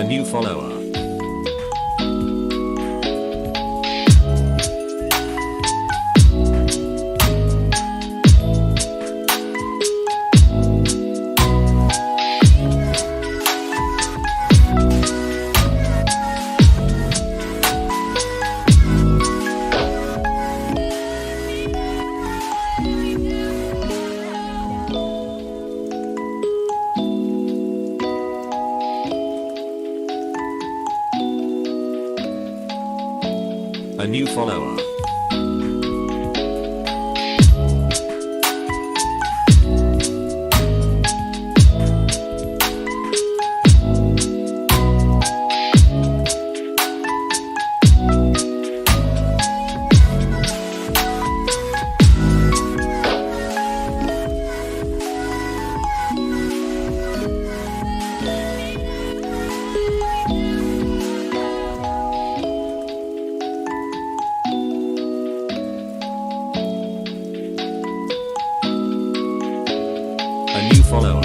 A new follower. A new follower. A new follower.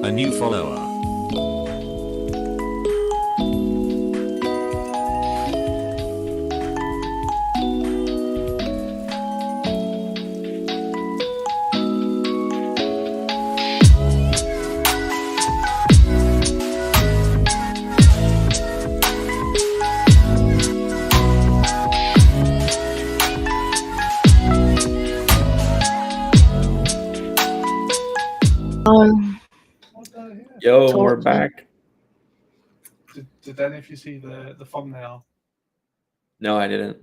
A new follower. Yo, we're back. Did any of you see the thumbnail? No, I didn't.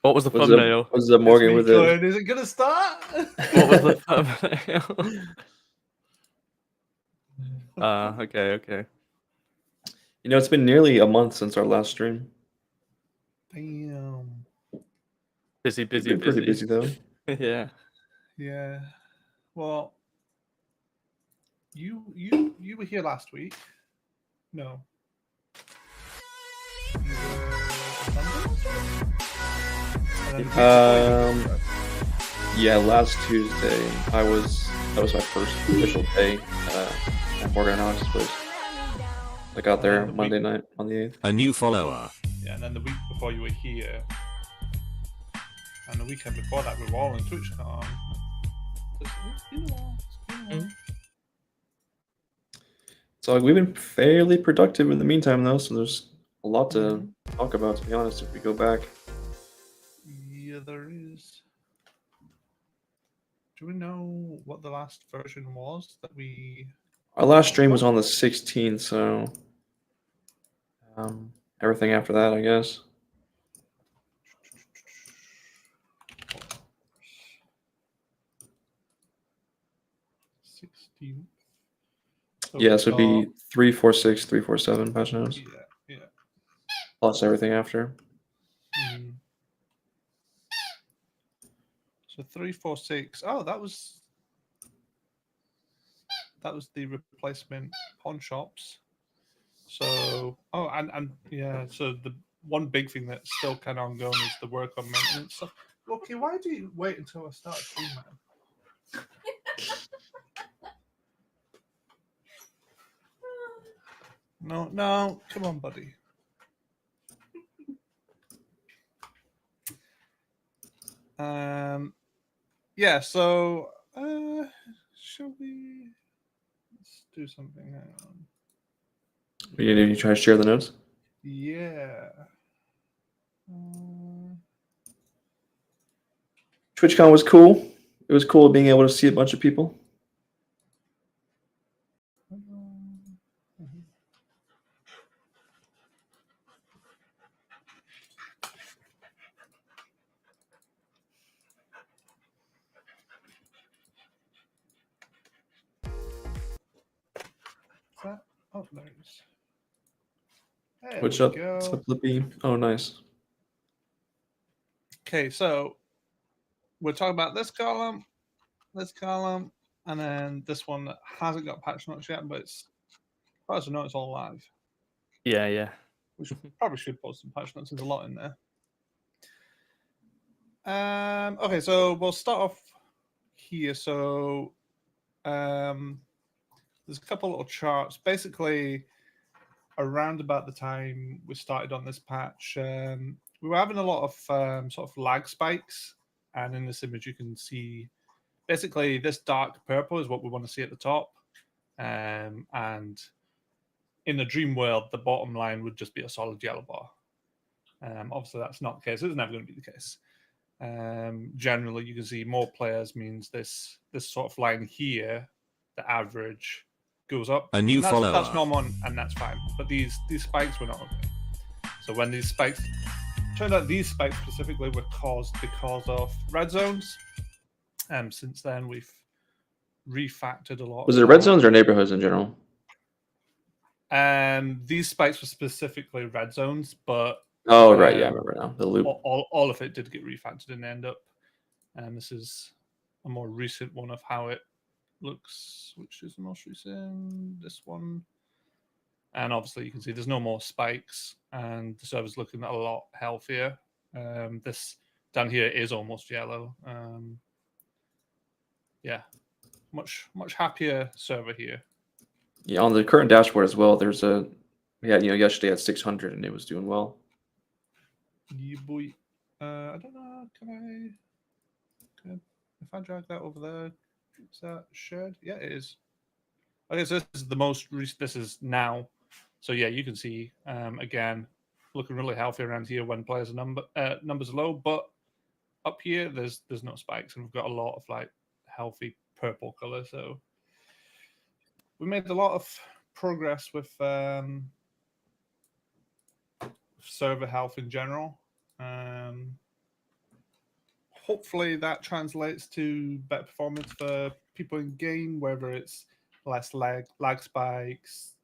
What was the thumbnail? Was the Morgan with it? Is it gonna start? What was the thumbnail? Okay. You know, it's been nearly a month since our last stream. Damn. Busy. Pretty busy though. Yeah. Yeah. Well, you were here last week. No. You were in London? Yeah, last Tuesday that was my first official day at Morgan House place. I got there Monday night on the 8th. A new follower. Yeah, and then the week before you were here, and the weekend before that we were all on TwitchCon. It's been a while. So like, we've been fairly productive in the meantime though, so there's a lot to talk about, to be honest, if we go back. Yeah, there is. Do we know what the last version was that we... Our last stream was on the 16th, so everything after that, I guess. Yeah, so it'd be 346, 347 patch notes. Yeah. Plus everything after. So 346. Oh, that was the replacement pawn shops. So and yeah, so the one big thing that's still kind of ongoing is the work on maintenance stuff. Okay, why do you wait until I start stream, man? No, come on, buddy. Yeah, so shall we? Let's do something. Hang on. You try to share the notes? Yeah. TwitchCon was cool. It was cool being able to see a bunch of people. Oh, there it is. There What's we up? go. What's up, Lippy? Oh, nice. Okay, so we're talking about this column, and then this one that hasn't got patch notes yet, but it's, as far as I know, it's all live. Yeah. We probably should post some patch notes. There's a lot in there. Okay, so we'll start off here. So there's a couple little charts. Basically, around about the time we started on this patch, we were having a lot of sort of lag spikes. And in this image, you can see basically this dark purple is what we want to see at the top. And in the dream world, the bottom line would just be a solid yellow bar. Obviously, that's not the case. It's never going to be the case. Generally, you can see more players means this sort of line here, the average, goes up. A new follower. That's normal and that's fine. But these spikes were not okay. So when these spikes, turned out these spikes specifically were caused because of red zones. Since then we've refactored a lot. Was it red zones or neighborhoods in general? These spikes were specifically red zones, but oh right, yeah, I remember now. The loop. All of it did get refactored and end up. And this is a more recent one of how it looks, which is the most recent. This one. And obviously you can see there's no more spikes and the server's looking a lot healthier. This down here is almost yellow. Yeah, much happier server here. Yeah, on the current dashboard as well, there's a yesterday at 600 and it was doing well. Yeah, boy. I don't know. If I drag that over there, is that shared? Yeah, it is. Okay, so this is the most recent. This is now. So yeah, you can see again looking really healthy around here when players are numbers are low, but up here there's no spikes and we've got a lot of like healthy purple color. So we made a lot of progress with server health in general. Hopefully that translates to better performance for people in game, whether it's less lag spikes,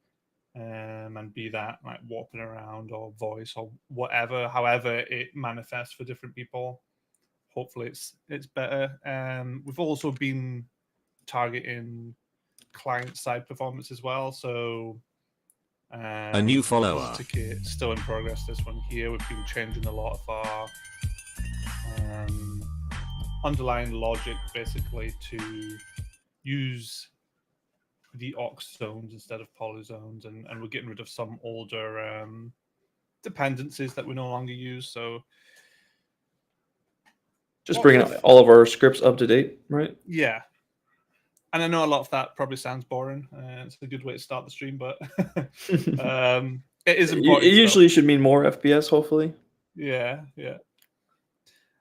and be that like warping around or voice or whatever, however it manifests for different people. Hopefully it's better. We've also been targeting client side performance as well. So a new follower. Ticket still in progress. This one here, we've been changing a lot of our underlying logic basically to use the aux zones instead of polyzones, and we're getting rid of some older dependencies that we no longer use. So just bringing all of our scripts up to date, right? Yeah. And I know a lot of that probably sounds boring. It's a good way to start the stream, but it is important. It usually should mean more FPS, hopefully. Yeah.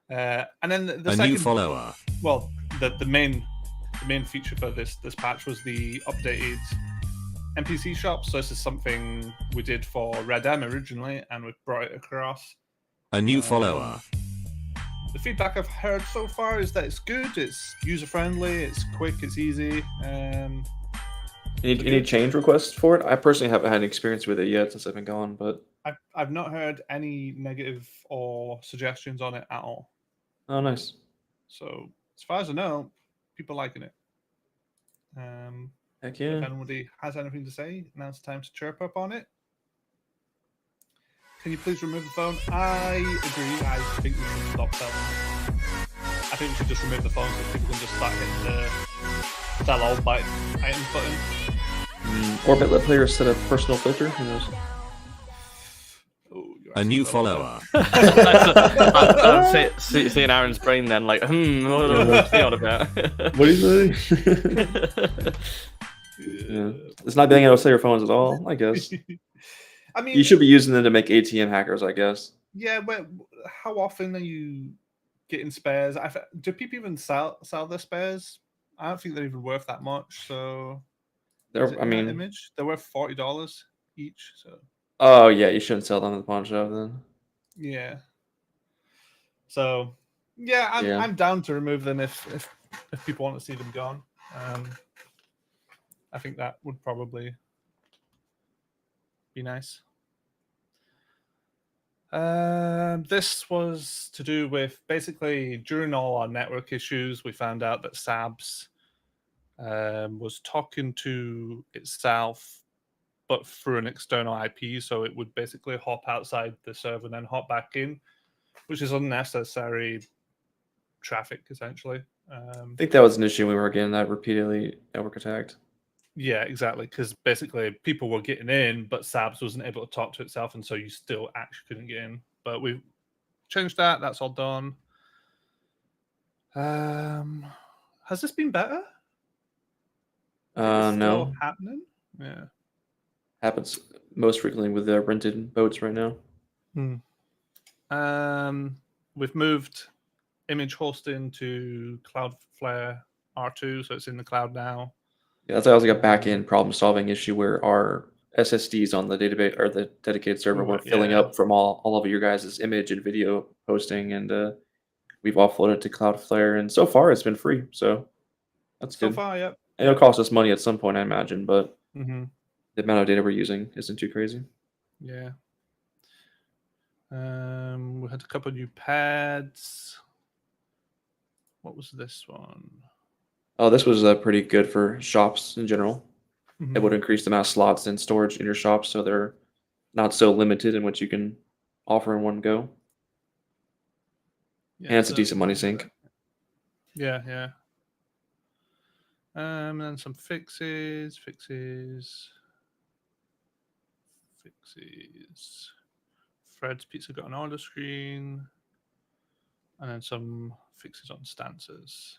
And then the second, new follower. Well, the main feature for this patch was the updated NPC shops. So this is something we did for Red M originally, and we've brought it across. A new follower. The feedback I've heard so far is that it's good, it's user-friendly, it's quick, it's easy. Any change requests for it? I personally haven't had any experience with it yet since I've been gone, but I've not heard any negative or suggestions on it at all. oh, nice. So as far as I know, people liking it. Heck If yeah. anybody has anything to say, now's the time to chirp up on it. Can you please remove the phone? I agree. I think we should stop selling it. I think we should just remove the phone so people can just start hitting the sell all by items button. Orbit let players set a personal filter. Who knows? Oh, you're A new asking for follower. I'm seeing Aaron's brain then, like, what's he on about? What do you say? Yeah. It's not being able to sell your phones at all, I guess. I mean, You should be using them to make ATM hackers, I guess. yeah, but how often are you getting spares? Do people even sell their spares? I don't think they're even worth that much. So, is it I in that mean, image they're worth $40 each. So, oh yeah, you shouldn't sell them at the pawn shop then. yeah. So, yeah, I'm down to remove them if people want to see them gone. I think that would probably be nice. This was to do with basically during all our network issues, we found out that Sabs was talking to itself, but through an external IP. So it would basically hop outside the server and then hop back in, which is unnecessary traffic, essentially. I think that was an issue we were getting that repeatedly network attacked. Yeah, exactly. Because basically people were getting in, but Sabs wasn't able to talk to itself, and so you still actually couldn't get in. But we've changed that. That's all done. Has this been better? It's No. still happening. Yeah. Happens most frequently with the rented boats right now. We've moved image hosting to Cloudflare R2, so it's in the cloud now. Yeah, that's also like a back-end problem-solving issue where our SSDs on the database or the dedicated server were filling up from all of your guys' image and video posting, and we've offloaded to Cloudflare, and so far it's been free, so that's good. So far, yep. And it'll cost us money at some point, I imagine, but Mm-hmm. the amount of data we're using isn't too crazy. Yeah. We had a couple of new pads. What was this one? Oh, this was pretty good for shops in general. Mm-hmm. It would increase the amount of slots and storage in your shop, so they're not so limited in what you can offer in one go. Yeah, and it's a decent money sink. Yeah, yeah. And then some fixes. Fred's Pizza got an order screen. And then some fixes on stances.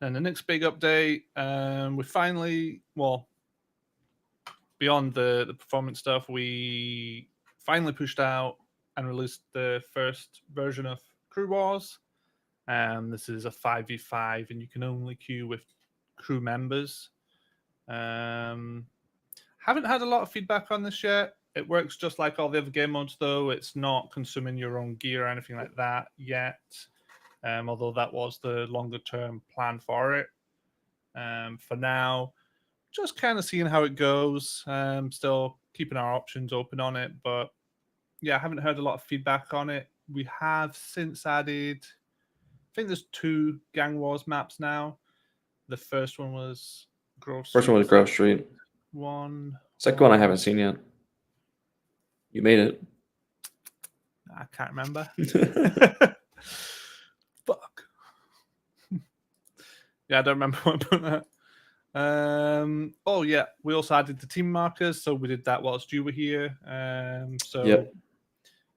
And the next big update, we finally, well, beyond the performance stuff, we finally pushed out and released the first version of Crew Wars. This is a 5v5, and you can only queue with crew members. Haven't had a lot of feedback on this yet. It works just like all the other game modes, though. It's not consuming your own gear or anything like that yet. Although that was the longer term plan for it. For now, just kind of seeing how it goes. Still keeping our options open on it, but yeah, I haven't heard a lot of feedback on it. We have since added, I think there's 2 Gang Wars maps now. The first one was Grove Street. First one was Grove Street. Second one I haven't seen yet. You made it. I can't remember. Fuck. Yeah, I don't remember what I put that. Oh yeah, we also added the team markers, so we did that whilst you were here. So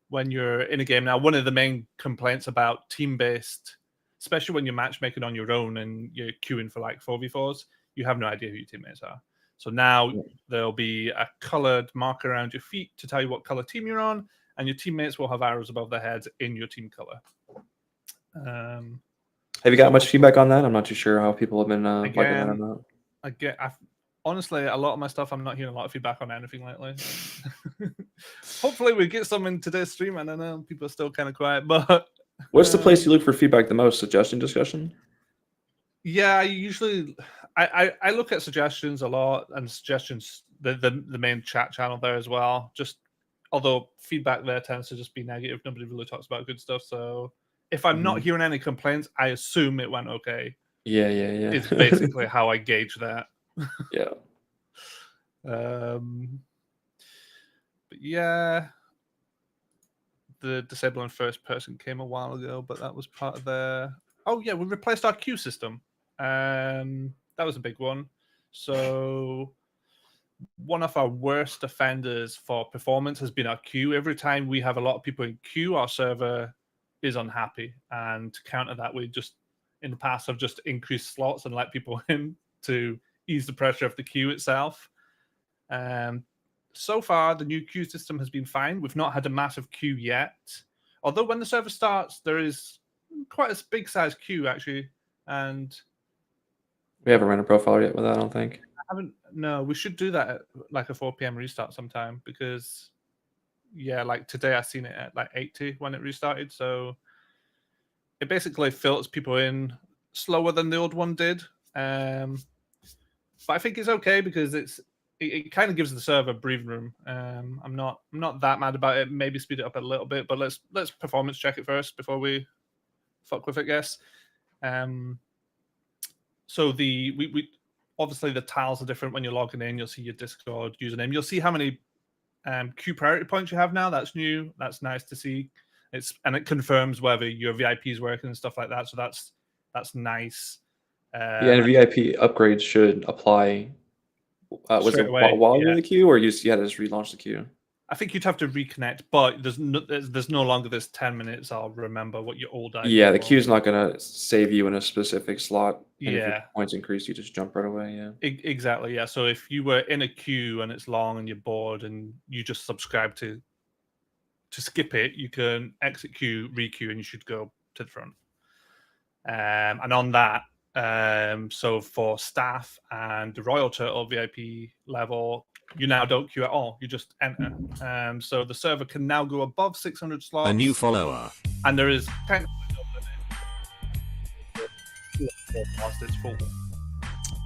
when you're in a game now, one of the main complaints about team-based, especially when you're matchmaking on your own and you're queuing for like 4v4s, you have no idea who your teammates are. So now there'll be a colored marker around your feet to tell you what color team you're on, and your teammates will have arrows above their heads in your team color. Have you got much feedback on that? I'm not too sure how people have been liking that or not. honestly, a lot of my stuff, I'm not hearing a lot of feedback on anything lately. Hopefully, we get some in today's stream. I don't know, people are still kind of quiet, but What's the place you look for feedback the most? Suggestion discussion? yeah, I usually I look at suggestions a lot, and suggestions the main chat channel there as well. Just although feedback there tends to just be negative, nobody really talks about good stuff. So if I'm not hearing any complaints, I assume it went okay. Yeah. It's basically how I gauge that. Yeah. But yeah, the disabling first person came a while ago, but that was part of their. Oh yeah, we replaced our queue system. That was a big one. So one of our worst offenders for performance has been our queue. Every time we have a lot of people in queue, our server is unhappy. And to counter that, we just in the past have just increased slots and let people in to ease the pressure of the queue itself. So far, the new queue system has been fine. We've not had a massive queue yet. Although when the server starts, there is quite a big size queue actually. And we haven't run a profile yet with that, I don't think. No, we should do that at like a 4 p.m. restart sometime because, yeah, like today I seen it at like 80 when it restarted. So it basically filters people in slower than the old one did. But I think it's okay because it kind of gives the server breathing room. I'm not that mad about it. Maybe speed it up a little bit, but let's performance check it first before we fuck with it, I guess. So we obviously the tiles are different when you're logging in. You'll see your Discord username. You'll see how many queue priority points you have now. That's new. That's nice to see. And it confirms whether your VIP is working and stuff like that. So that's nice. Yeah, and VIP upgrades should apply. Was it away, while you're in the queue, or you had to just relaunch the queue? I think you'd have to reconnect, but there's no longer this 10 minutes. I'll remember what your old ID. Yeah, the queue's not gonna save you in a specific slot. And if Yeah. your points increase, you just jump right away. Yeah. Exactly. Yeah. So if you were in a queue and it's long and you're bored and you just subscribe to skip it, you can exit queue, re-queue, and you should go to the front. And on that, so for staff and the Royal Turtle VIP level, you now don't queue at all. You just enter. So the server can now go above 600 slots. A new follower. And there is kind of whilst it's full.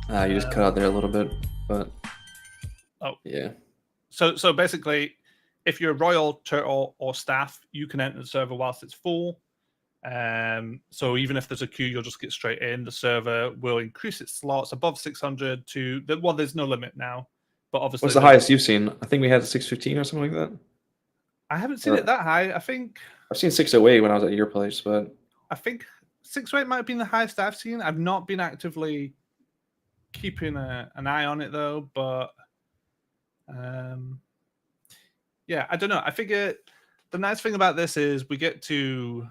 You just cut out there a little bit, but yeah. So basically, if you're Royal Turtle or staff, you can enter the server whilst it's full. So even if there's a queue, you'll just get straight in. The server will increase its slots above 600 to there's no limit now, but obviously what's the highest you've seen? I think we had 615 or something like that. I haven't seen it that high. I think I've seen 608 when I was at your place, but I think 608 might have been the highest I've seen. I've not been actively keeping an eye on it though, but yeah, I don't know. I figure the nice thing about this is we get to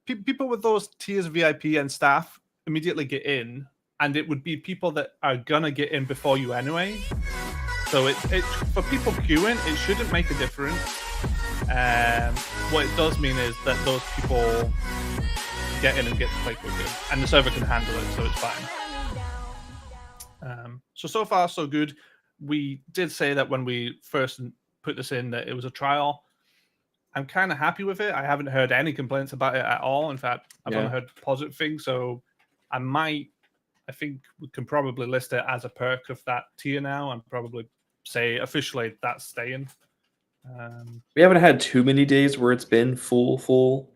people with those tiers of VIP and staff immediately get in, and it would be people that are gonna get in before you anyway. So it for people queuing, it shouldn't make a difference. What it does mean is that those people get in and get to play quickly, and the server can handle it, so it's fine. So far so good. We did say that when we first put this in that it was a trial. I'm kind of happy with it. I haven't heard any complaints about it at all. In fact, I've only heard positive things. So I think we can probably list it as a perk of that tier now and probably say officially that's staying. We haven't had too many days where it's been full,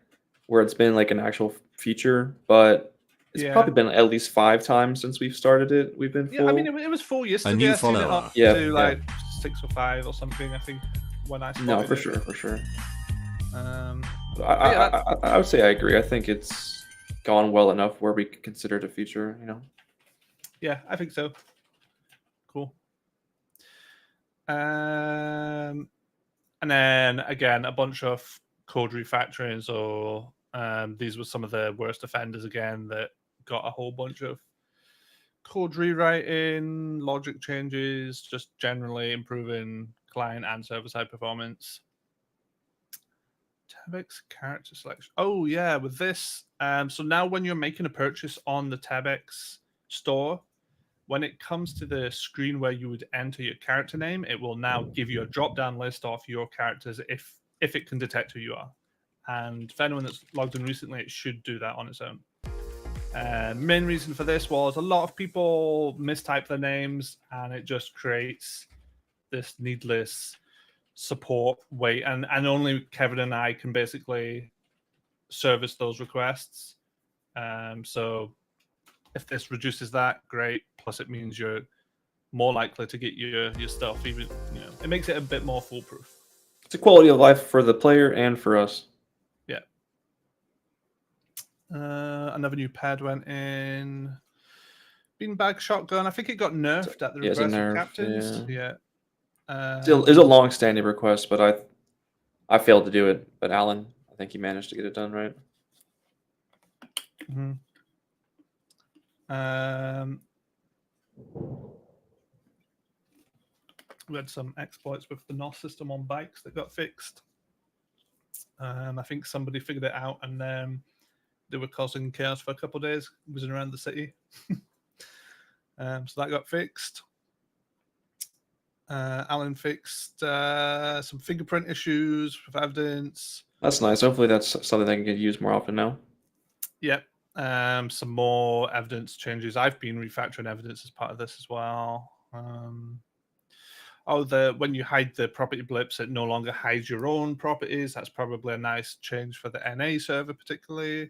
where it's been like an actual feature, but it's probably been at least 5 times since we've started it. We've been full. Yeah, I mean, it was full yesterday. A new I seen it follower. up to like 6 or 5 or something, I think, when I started. No, for sure. Yeah, I would say I agree. I think it's gone well enough where we could consider it a feature, you know? Yeah, I think so. Cool. And then again, a bunch of code refactorings, or these were some of the worst offenders again that got a whole bunch of code rewriting, logic changes, just generally improving client and server-side performance. Tebex character selection. Oh yeah, with this, so now when you're making a purchase on the Tebex store, when it comes to the screen where you would enter your character name, it will now give you a drop-down list of your characters if it can detect who you are. And for anyone that's logged in recently, it should do that on its own. Main reason for this was a lot of people mistype their names, and it just creates this needless support wait, and only Kevin and I can basically service those requests. So if this reduces that, great. Plus, it means you're more likely to get your stuff. Even it makes it a bit more foolproof. It's a quality of life for the player and for us. Yeah. Another new pad went in. Beanbag shotgun. I think it got nerfed at the request of captains. Yeah. Still is a long-standing request, but I failed to do it. But Alan, I think he managed to get it done right. Mm-hmm. We had some exploits with the NOS system on bikes that got fixed. I think somebody figured it out, and they were causing chaos for a couple of days, whizzing around the city. So that got fixed. Alan fixed some fingerprint issues with evidence. That's nice. Hopefully that's something that can get used more often now. Yep. Some more evidence changes. I've been refactoring evidence as part of this as well. When you hide the property blips, it no longer hides your own properties. That's probably a nice change for the NA server, particularly.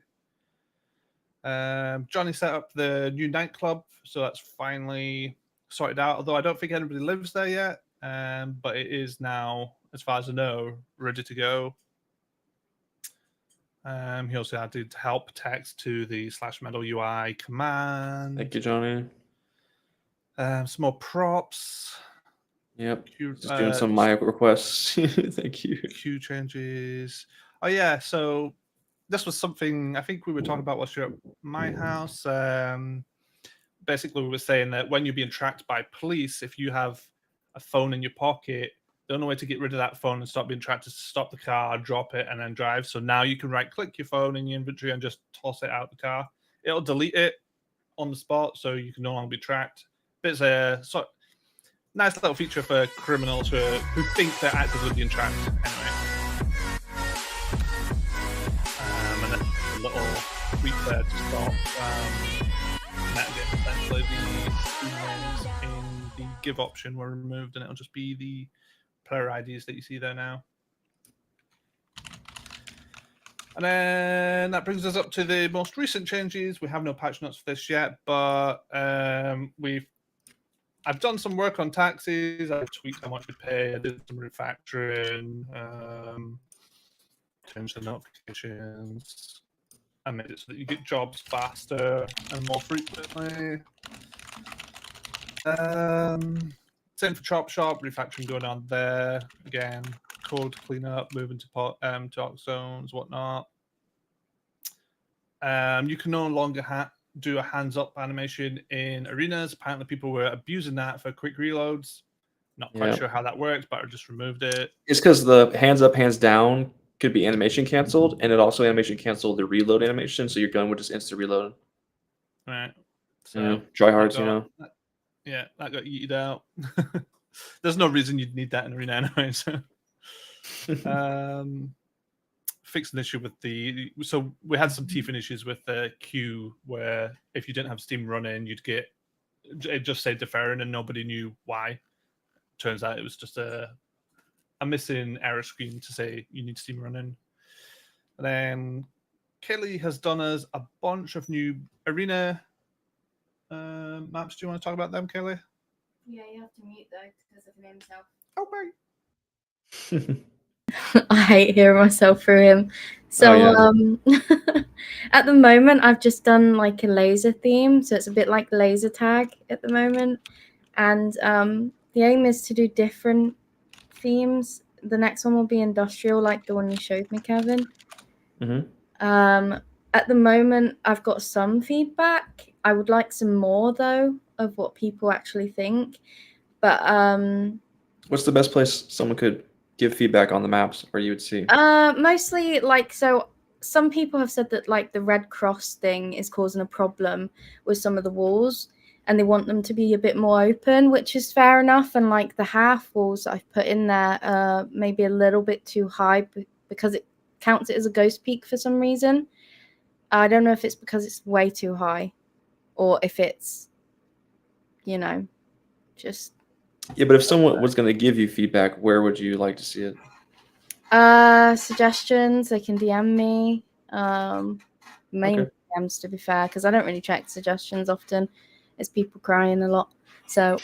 Johnny set up the new nightclub, so that's finally sorted out. Although I don't think anybody lives there yet, but it is now, as far as I know, ready to go. He also added help text to the /metal UI command. Thank you, Johnny. Some more props. Yep. Just doing some of my requests. Thank you. Queue changes. Oh yeah, so this was something I think we were talking about whilst you're at my house. Basically, we were saying that when you're being tracked by police, if you have a phone in your pocket, the only way to get rid of that phone and stop being tracked is to stop the car, drop it, and then drive. So now you can right-click your phone in your inventory and just toss it out the car. It'll delete it on the spot, so you can no longer be tracked. But it's a nice little feature for criminals who think they're actively being tracked. Anyway. And then a little tweak there to stop metagame. Essentially, the names in the give option were removed, and it'll just be the player IDs that you see there now. And then that brings us up to the most recent changes. We have no patch notes for this yet, but I've done some work on taxis. I've tweaked how much we pay. I did some refactoring, changed the notifications. I made it so that you get jobs faster and more frequently. Same for Chop Shop, refactoring going on there. Again, code cleanup, moving to talk zones, whatnot. You can no longer do a hands-up animation in arenas. Apparently, people were abusing that for quick reloads. Not quite sure how that works, but I just removed it. It's because the hands up, hands down could be animation canceled, and it also animation canceled the reload animation, so your gun would just instant reload. Right. So try hards, Yeah, that got yeeted out. There's no reason you'd need that in arena anyway. So, fixed an issue with so we had some teething issues with the queue where if you didn't have Steam running, it just said deferring and nobody knew why. Turns out it was just a missing error screen to say you need Steam running. And then Kelly has done us a bunch of new arena maps. Do you want to talk about them, Kelly? Yeah, you have to mute though because of himself. Oh, right. I hate hearing myself through him. So at the moment, I've just done like a laser theme, so it's a bit like laser tag at the moment. And the aim is to do different themes. The next one will be industrial, like the one you showed me, Kevin. At the moment, I've got some feedback. I would like some more though of what people actually think. But what's the best place someone could give feedback on the maps, or you would see? Mostly so some people have said that like the red cross thing is causing a problem with some of the walls. and they want them to be a bit more open, which is fair enough. And like the half walls I've put in there, maybe a little bit too high because it counts it as a ghost peak for some reason. I don't know if it's because it's way too high, or if it's, you know, just. Yeah, but if someone was going to give you feedback, where would you like to see it? Suggestions, they can DM me. Mainly DMs, to be fair, because I don't really check suggestions often. It's people crying a lot, so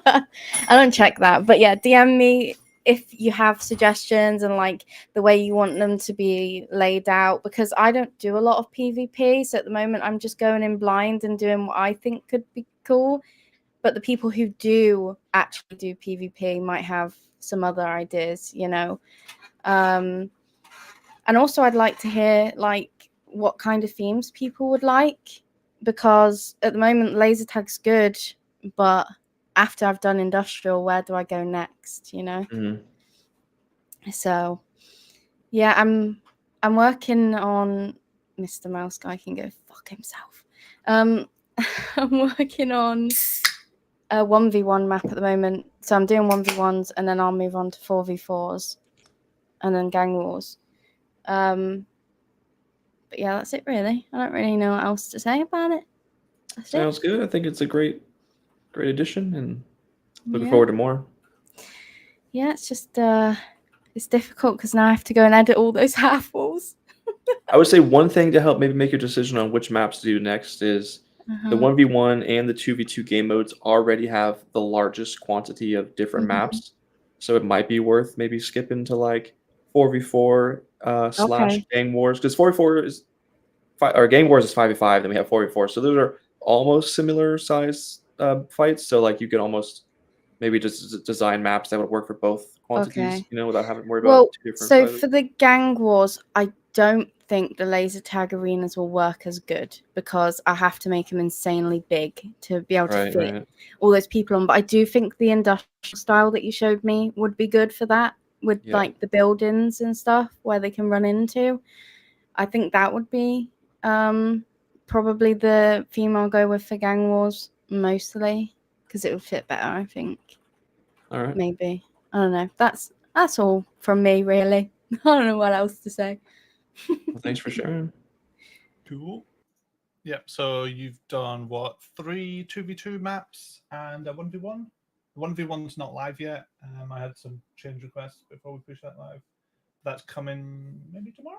I don't check that. But yeah, DM me if you have suggestions and like the way you want them to be laid out, because I don't do a lot of PvP, so at the moment I'm just going in blind and doing what I think could be cool. But the people who do actually do PvP might have some other ideas, you know. And also I'd like to hear like what kind of themes people would like, because at the moment laser tag's good, but after I've done industrial, where do I go next, you know? So yeah, I'm working on Mr. Mouse Guy can go fuck himself. I'm working on a 1v1 map at the moment, so I'm doing 1v1s and then I'll move on to 4v4s and then gang wars. But yeah, that's it really. I don't really know what else to say about it. Sounds good. I think it's a great addition, and looking forward to more. Yeah, it's just it's difficult because now I have to go and edit all those half walls. I would say one thing to help maybe make your decision on which maps to do next is the 1v1 and the 2v2 game modes already have the largest quantity of different maps, so it might be worth maybe skipping to like 4v4 slash gang wars, because 4v4 is gang wars is 5v5, then we have 4v4, so those are almost similar size fights. So like you could almost maybe just design maps that would work for both quantities, you know, without having to worry about two different so sizes. for the gang wars, I don't think the laser tag arenas will work as good because I have to make them insanely big to be able to fit all those people on. But I do think the industrial style that you showed me would be good for that, with like the buildings and stuff where they can run into. I think that would be probably the theme I'll go with for gang wars mostly, because it would fit better, I think. All right. Maybe. I don't know. That's all from me, really. I don't know what else to say. Well, thanks for sharing. Cool. Yep. So you've done what? 3 2v2 maps and a 1v1. The 1v1's not live yet. I had some change requests before we push that live. That's coming maybe tomorrow.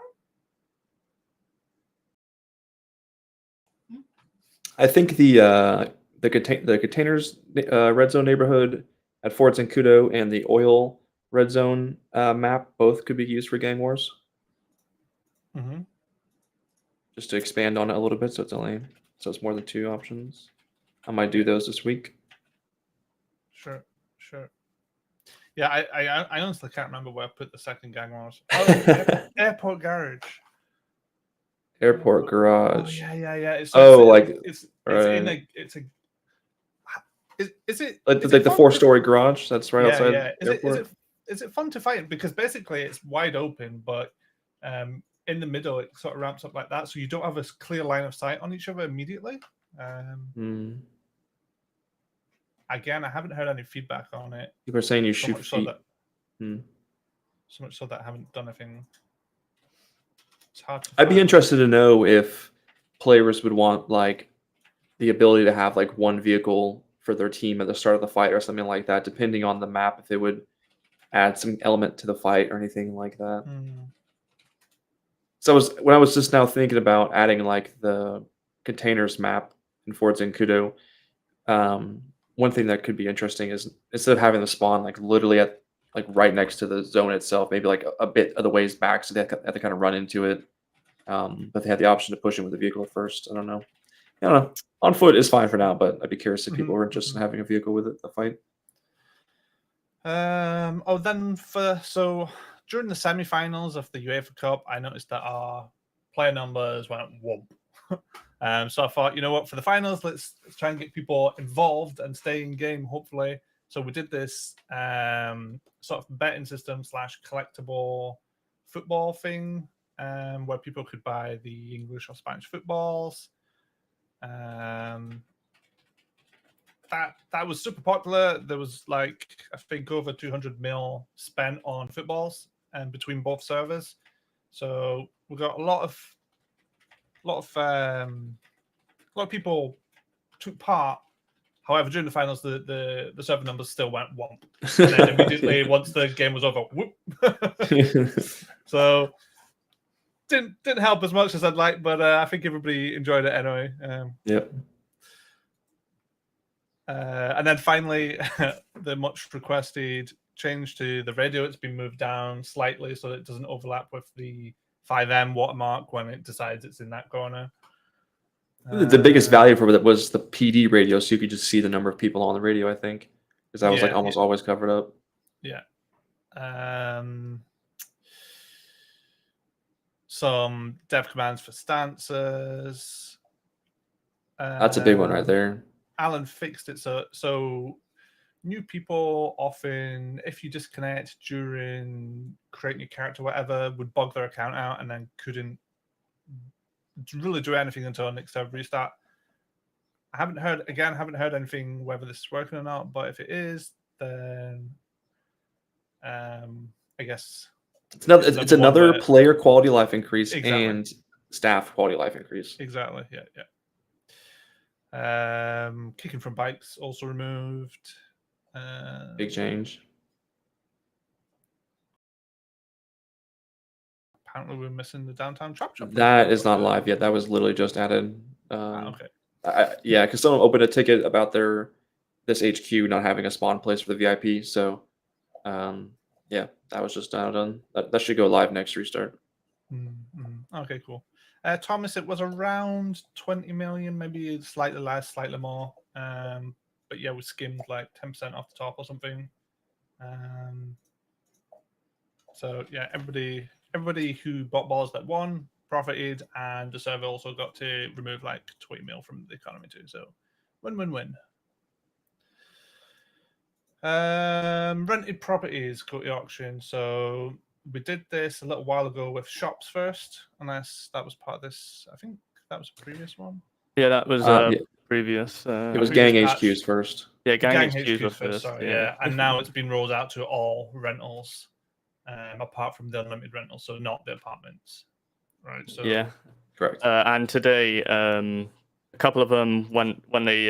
I think the containers red zone neighborhood at Fort Zancudo and the oil red zone map both could be used for gang wars. Just to expand on it a little bit, so it's more than 2 options. I might do those this week. Sure. Yeah, I honestly can't remember where I put the second gang wars. Oh, airport garage. Airport garage. Oh, yeah. Is it like the 4-story garage that's right outside? Yeah. Is it fun to fight? Because basically it's wide open, but in the middle it sort of ramps up like that, so you don't have a clear line of sight on each other immediately. Again, I haven't heard any feedback on it. People are saying you shoot feet. So much so that I haven't done anything. It's hard to I'd be interested to know if players would want like the ability to have like one vehicle for their team at the start of the fight or something like that, depending on the map, if it would add some element to the fight or anything like that. So when I was just now thinking about adding like the containers map in Fort Zancudo, one thing that could be interesting is instead of having the spawn like literally at like right next to the zone itself, maybe like a bit of the ways back, so they have to kind of run into it. But they have the option to push in with the vehicle first. I don't know. On foot is fine for now, but I'd be curious if people were interested in having a vehicle with it, the fight. So during the semi-finals of the UEFA Cup, I noticed that our player numbers went whoomp. So I thought, you know what, for the finals, let's try and get people involved and stay in game, hopefully. So we did this sort of betting system / collectible football thing, where people could buy the English or Spanish footballs. that was super popular. There was like I think over 200 mil spent on footballs and between both servers. So we got a lot of people took part. However, during the finals, the server numbers still went womp, and then immediately once the game was over, whoop. So didn't help as much as I'd like, but I think everybody enjoyed it anyway. Yep. And then finally, the much requested change to the radio. It's been moved down slightly so that it doesn't overlap with the 5M watermark when it decides it's in that corner. The biggest value for it was the PD radio, so you could just see the number of people on the radio, I think, because that was like almost always covered up. Yeah. Some dev commands for stances. That's a big one right there. Alan fixed it so new people often, if you disconnect during creating your character, whatever, would bug their account out and then couldn't really do anything until next server restart. I haven't heard anything whether this is working or not, but if it is, then I guess it's another player quality of life increase and staff quality of life increase. Exactly. Yeah. Kicking from bikes also removed. Big change. Apparently, we're missing the downtown chop shop. That is not live yet. That was literally just added. Okay. Yeah, because someone opened a ticket about this HQ not having a spawn place for the VIP. So, yeah, that was just done. That should go live next restart. Mm-hmm. Okay, cool. Thomas, it was around 20 million, maybe slightly less, slightly more. But yeah, we skimmed like 10% off the top or something. So yeah, everybody who bought balls that won profited, and the server also got to remove like 20 mil from the economy too. So win-win-win. Rented properties go to auction. So we did this a little while ago with shops first, unless that was part of this. I think that was a previous one. Yeah, that was previous. It was gang HQs first. Yeah, gang HQs were first. Sorry, yeah. And now it's been rolled out to all rentals, apart from the unlimited rentals, so not the apartments. Right. So yeah, correct. And today, a couple of them when they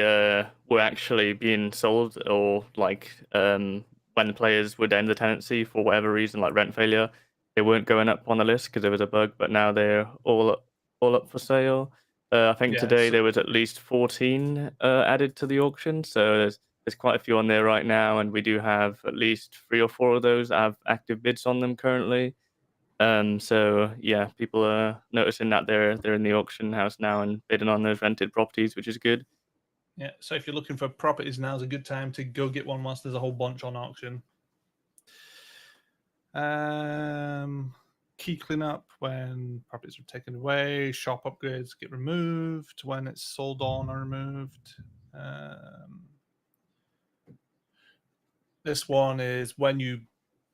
were actually being sold, or like when the players would end the tenancy for whatever reason, like rent failure, they weren't going up on the list because there was a bug. But now they're all up for sale. I think today there was at least 14 added to the auction, so there's quite a few on there right now, and we do have at least 3 or 4 of those that have active bids on them currently. So yeah, people are noticing that they're in the auction house now and bidding on those rented properties, which is good. Yeah, so if you're looking for properties, now's a good time to go get one whilst there's a whole bunch on auction. Key cleanup when properties are taken away. Shop upgrades get removed when it's sold on or removed. This one is when you,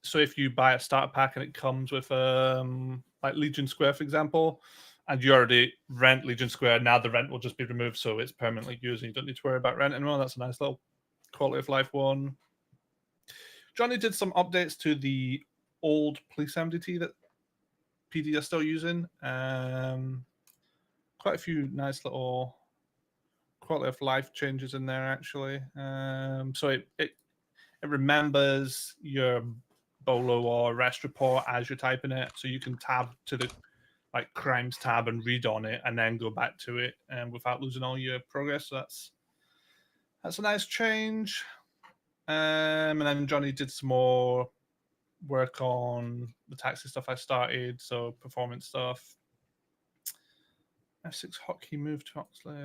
so if you buy a starter pack and it comes with like Legion Square, for example, and you already rent Legion Square, now the rent will just be removed, so it's permanently used and you don't need to worry about rent anymore. That's a nice little quality of life one. Johnny did some updates to the old police MDT that PD are still using. Quite a few nice little quality of life changes in there, actually. So it remembers your bolo or arrest report as you're typing it, so you can tab to the like crimes tab and read on it, and then go back to it without losing all your progress. So that's a nice change. And then Johnny did some more work on the taxi stuff I started, so performance stuff. F6 hotkey moved to Oxley.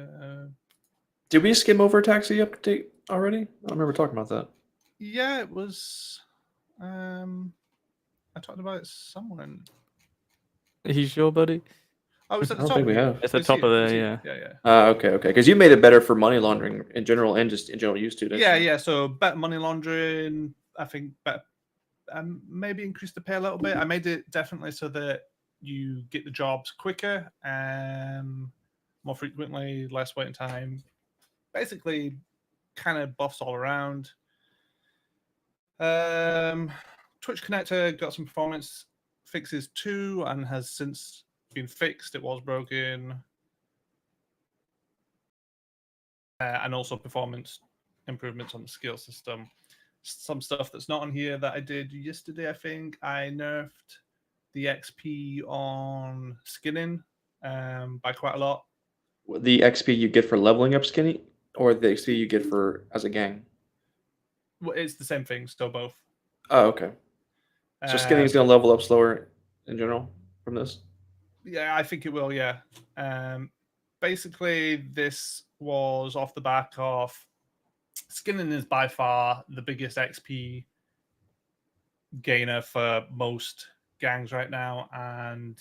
Did we skim over taxi update already? I don't remember talking about that. Yeah, it was. I talked about it somewhere. Are you sure, buddy? Oh, it's at the I don't top. think we have. It's the top of there, yeah. Yeah. Okay. Because you made it better for money laundering in general and just in general use too. Yeah. So better money laundering. I think better. Maybe increase the pay a little bit. I made it definitely so that you get the jobs quicker, more frequently, less waiting time. Basically, kind of buffs all around. Twitch connector got some performance fixes too, and has since been fixed. It was broken. And also performance improvements on the skill system. Some stuff that's not on here that I did yesterday, I think. I nerfed the XP on skinning by quite a lot. The XP you get for leveling up skinny, or the XP you get for as a gang? Well, it's the same thing, still both. Oh, okay. So skinning is going to level up slower in general from this? Yeah, I think it will, yeah. Basically, this was off the back of skinning is by far the biggest XP gainer for most gangs right now, and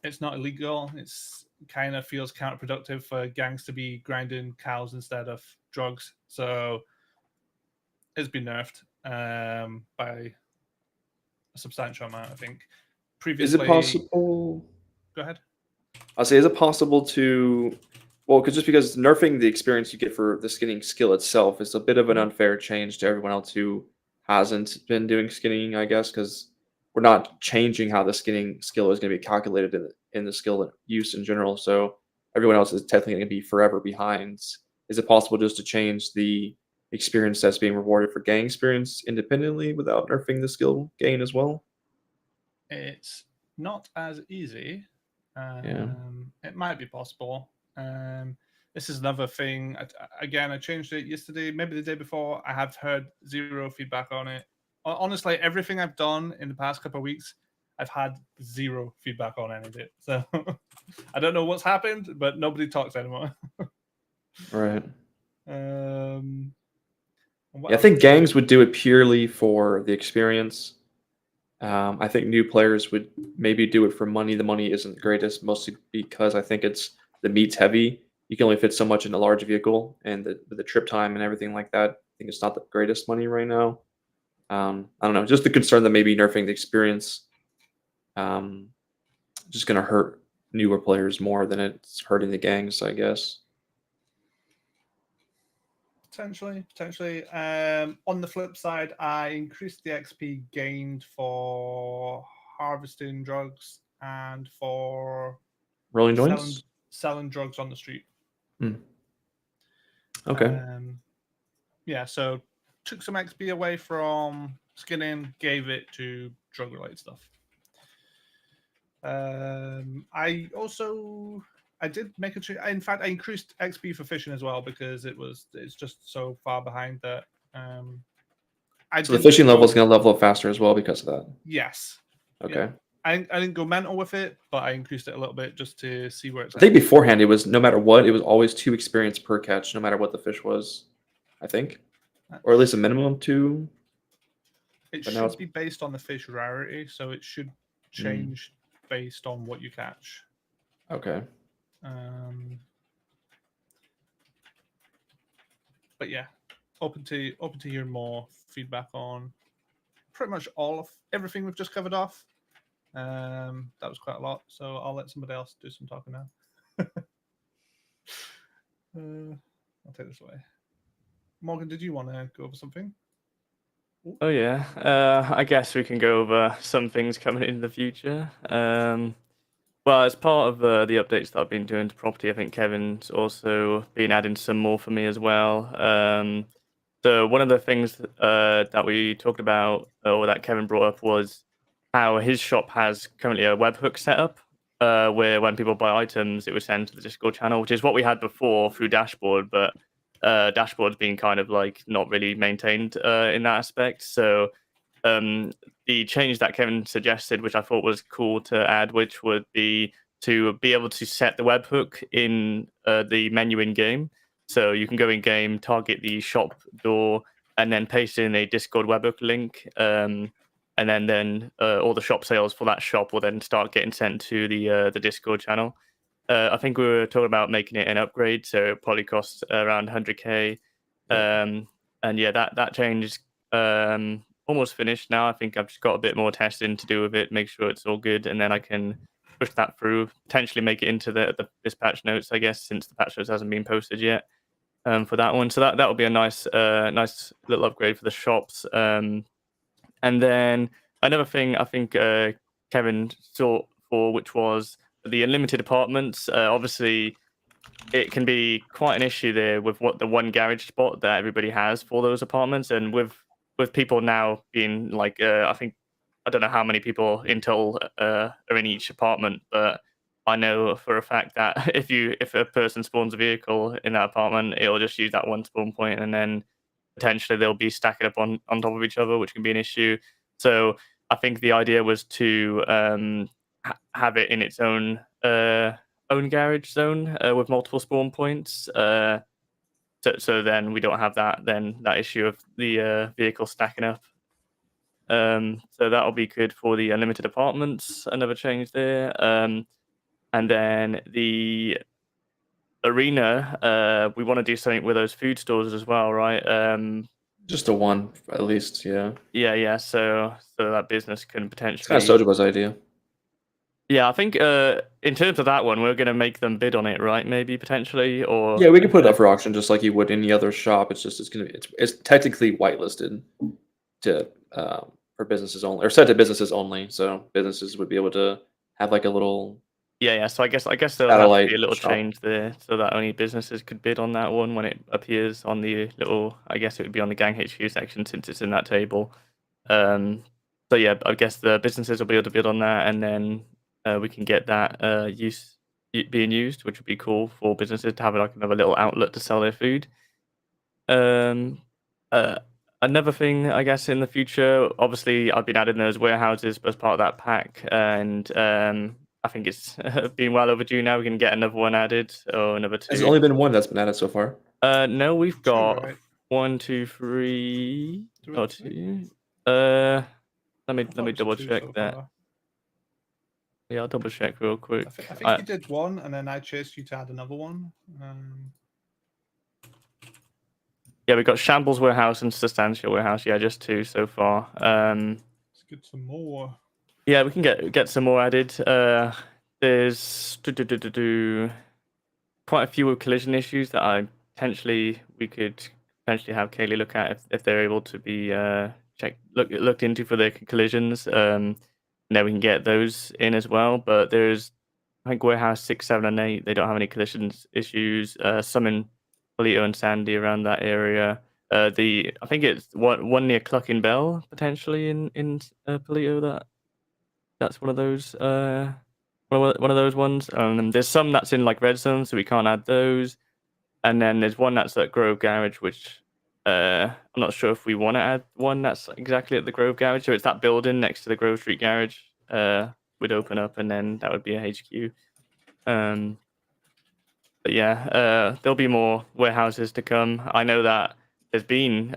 it's not illegal. It's kind of feels counterproductive for gangs to be grinding cows instead of drugs. So it's been nerfed by a substantial amount, I think. Previously, is it possible? Go ahead. I'll say, is it possible to, well, because just because nerfing the experience you get for the skinning skill itself is a bit of an unfair change to everyone else who hasn't been doing skinning, I guess, because we're not changing how the skinning skill is going to be calculated in the skill use in general. So everyone else is technically going to be forever behind. Is it possible just to change the experience that's being rewarded for gang experience independently without nerfing the skill gain as well? It's not as easy. Yeah. It might be possible. This is another thing. Again, I changed it yesterday, maybe the day before. I have heard zero feedback on it. Honestly, everything I've done in the past couple of weeks, I've had zero feedback on any of it. So I don't know what's happened, but nobody talks anymore. Right. Yeah, I think gangs would do it purely for the experience. I think new players would maybe do it for money. The money isn't the greatest, mostly because I think it's the meat's heavy. You can only fit so much in a large vehicle, and the trip time and everything like that. I think it's not the greatest money right now. I don't know, just the concern that maybe nerfing the experience, just going to hurt newer players more than it's hurting the gangs, I guess. Potentially. On the flip side, I increased the XP gained for harvesting drugs and for rolling joints, selling drugs on the street. Okay. Yeah, so took some XP away from skinning, gave it to drug related stuff. I did make a change. In fact, I increased XP for fishing as well because it's just so far behind that. So the fishing level is going to level up faster as well because of that. Yes. Okay. Yeah. I didn't go mental with it, but I increased it a little bit just to see where it's at. I think beforehand it was no matter what, it was always 2 experience per catch, no matter what the fish was. I think, or at least a minimum of 2. It should be based on the fish rarity, so it should change based on what you catch. Okay. But yeah, open to hearing more feedback on pretty much everything we've just covered off. That was quite a lot, so I'll let somebody else do some talking now. I'll take this away. Morgan, did you want to go over something? Oh yeah, I guess we can go over some things coming in the future. Well, as part of the updates that I've been doing to property, I think Kevin's also been adding some more for me as well. So one of the things that we talked about, or that Kevin brought up, was how his shop has currently a webhook setup, where when people buy items, it would send to the Discord channel, which is what we had before through Dashboard, but Dashboard's been kind of like not really maintained in that aspect. So the change that Kevin suggested, which I thought was cool to add, which would be to be able to set the webhook in the menu in game. So you can go in game, target the shop door, and then paste in a Discord webhook link. And then all the shop sales for that shop will then start getting sent to the Discord channel. I think we were talking about making it an upgrade, so it probably costs around 100k. And yeah, that change is almost finished now. I think I've just got a bit more testing to do with it, make sure it's all good, and then I can push that through, potentially make it into this patch notes, I guess, since the patch notes hasn't been posted yet. for that one. So that will be a nice nice little upgrade for the shops. And then another thing I think Kevin sought for, which was the unlimited apartments. Obviously, it can be quite an issue there with what the one garage spot that everybody has for those apartments, and with people now being like, I think I don't know how many people in total are in each apartment, but I know for a fact that if a person spawns a vehicle in that apartment, it'll just use that one spawn point, and then potentially they'll be stacking up on top of each other, which can be an issue. So I think the idea was to have it in its own own garage zone with multiple spawn points. So then we don't have that issue of the vehicle stacking up. So that'll be good for the unlimited apartments. Another change there. And then the arena, we want to do something with those food stores as well, right? Just a one, at least, yeah. Yeah. So that business can potentially. It's kind of Sojaba's idea. Yeah, I think in terms of that one, we're going to make them bid on it, right? Maybe potentially, or yeah, we can put it up for auction just like you would any other shop. It's just it's technically whitelisted to for businesses only, or set to businesses only. So businesses would be able to have like a little. Yeah. So I guess there'll have to be a little change there, so that only businesses could bid on that one when it appears on the little. I guess it would be on the Gang HQ section since it's in that table. So yeah, I guess the businesses will be able to bid on that, and then we can get that being used, which would be cool for businesses to have like another little outlet to sell their food. Another thing, I guess, in the future, obviously, I've been adding those warehouses as part of that pack, and I think it's been well overdue now. We can get another one added, or another two. There's only been one that's been added so far. No, we've got right. 1, 2, 3, or 2. Let me double check So that. far. Yeah, I'll double check real quick. I think you did one, and then I chased you to add another one. Yeah, we've got Shambles Warehouse and Substantial Warehouse. Yeah, just 2 so far. Let's get some more. Yeah, we can get some more added. There's quite a few with collision issues that we could potentially have Kaylee look at if they're able to be looked into for their collisions. Then we can get those in as well. But there's, I think, Warehouse 6, 7, and 8. They don't have any collisions issues. Some in Polito and Sandy around that area. I think it's one near Clucking Bell potentially in Polito. That's one of those one of those ones. There's some that's in like red zone, so we can't add those. And then there's one that's at Grove Garage, which I'm not sure if we want to add one that's exactly at the Grove Garage. So it's that building next to the Grove Street Garage would open up, and then that would be a HQ. But yeah, there'll be more warehouses to come. I know that there's been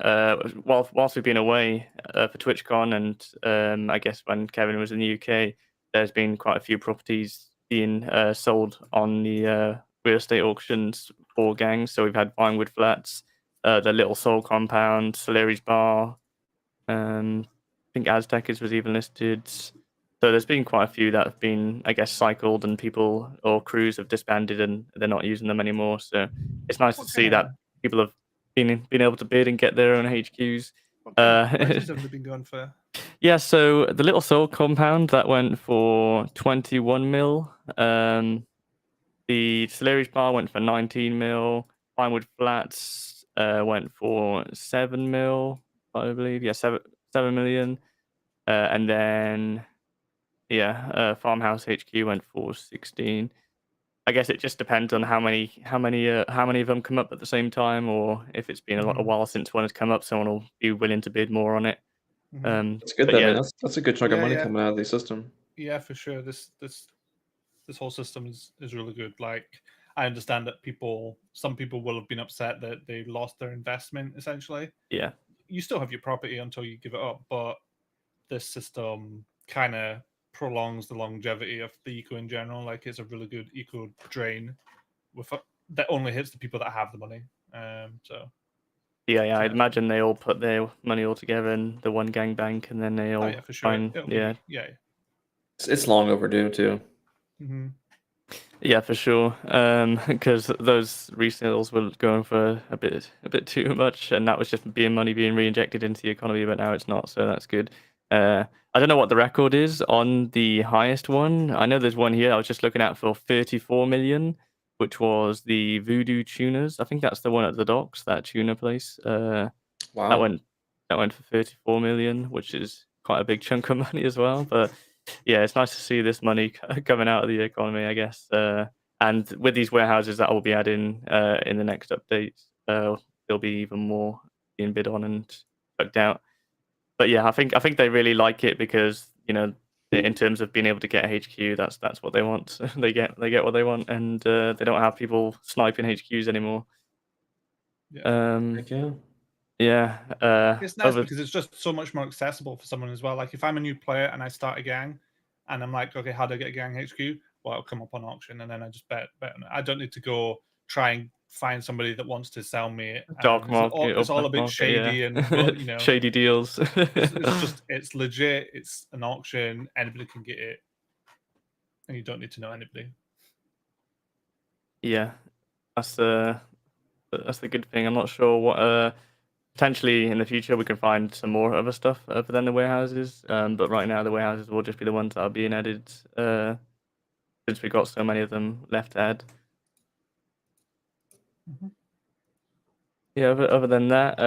whilst we've been away for TwitchCon, and I guess when Kevin was in the UK, there's been quite a few properties being sold on the real estate auctions for gangs. So we've had Vinewood Flats, the Little Soul Compound, Solari's Bar. I think Aztecas was even listed. So there's been quite a few that have been, I guess, cycled, and people or crews have disbanded and they're not using them anymore. So it's nice to see that people have been able to bid and get their own HQs. What prices have they been going for? Yeah, so the Little Soul Compound, that went for 21 mil. The Solari's Bar went for 19 mil. Vinewood Flats went for 7 mil, I believe. Yeah, 7 million. And then Farmhouse HQ went for 16. I guess it just depends on how many of them come up at the same time, or if it's been a while since one has come up, someone will be willing to bid more on it. That's good. Man. That's a good chunk of money coming out of the system. Yeah, for sure. This whole system is really good. Like, I understand that some people will have been upset that they lost their investment. Essentially, yeah, you still have your property until you give it up, but this system kind of prolongs the longevity of the eco in general. Like, it's a really good eco drain that only hits the people that have the money. I'd imagine they all put their money all together in the one gang bank, and then they all for sure. find, Yeah. It's long overdue too. Mm-hmm. Yeah, for sure. Because those resales were going for a bit too much, and that was just money being reinjected into the economy. But now it's not, so that's good. I don't know what the record is on the highest one. I know there's one here I was just looking at for 34 million, which was the Voodoo Tuners. I think that's the one at the docks, that tuner place. That Wow. went for 34 million, which is quite a big chunk of money as well. But yeah, it's nice to see this money coming out of the economy, I guess. And with these warehouses that will be adding in the next updates, there'll be even more being bid on and chucked out. But yeah, I think they really like it because, you know, in terms of being able to get HQ, that's what they want. they get what they want, and they don't have people sniping HQs anymore. Yeah. Heck yeah. Yeah. It's nice because it's just so much more accessible for someone as well. Like if I'm a new player and I start a gang, and I'm like, okay, how do I get a gang HQ? Well, it'll come up on auction, and then I just bet on it. I don't need to go try and find somebody that wants to sell me it. Dark market, It's all a black bit market, shady, yeah. and but, you know, shady deals. it's legit. It's an auction. Anybody can get it, and you don't need to know anybody. Yeah, that's the good thing. I'm not sure what potentially in the future we can find some more other stuff other than the warehouses. But right now the warehouses will just be the ones that are being added since we got so many of them left to add. Mm-hmm. Yeah, other than that,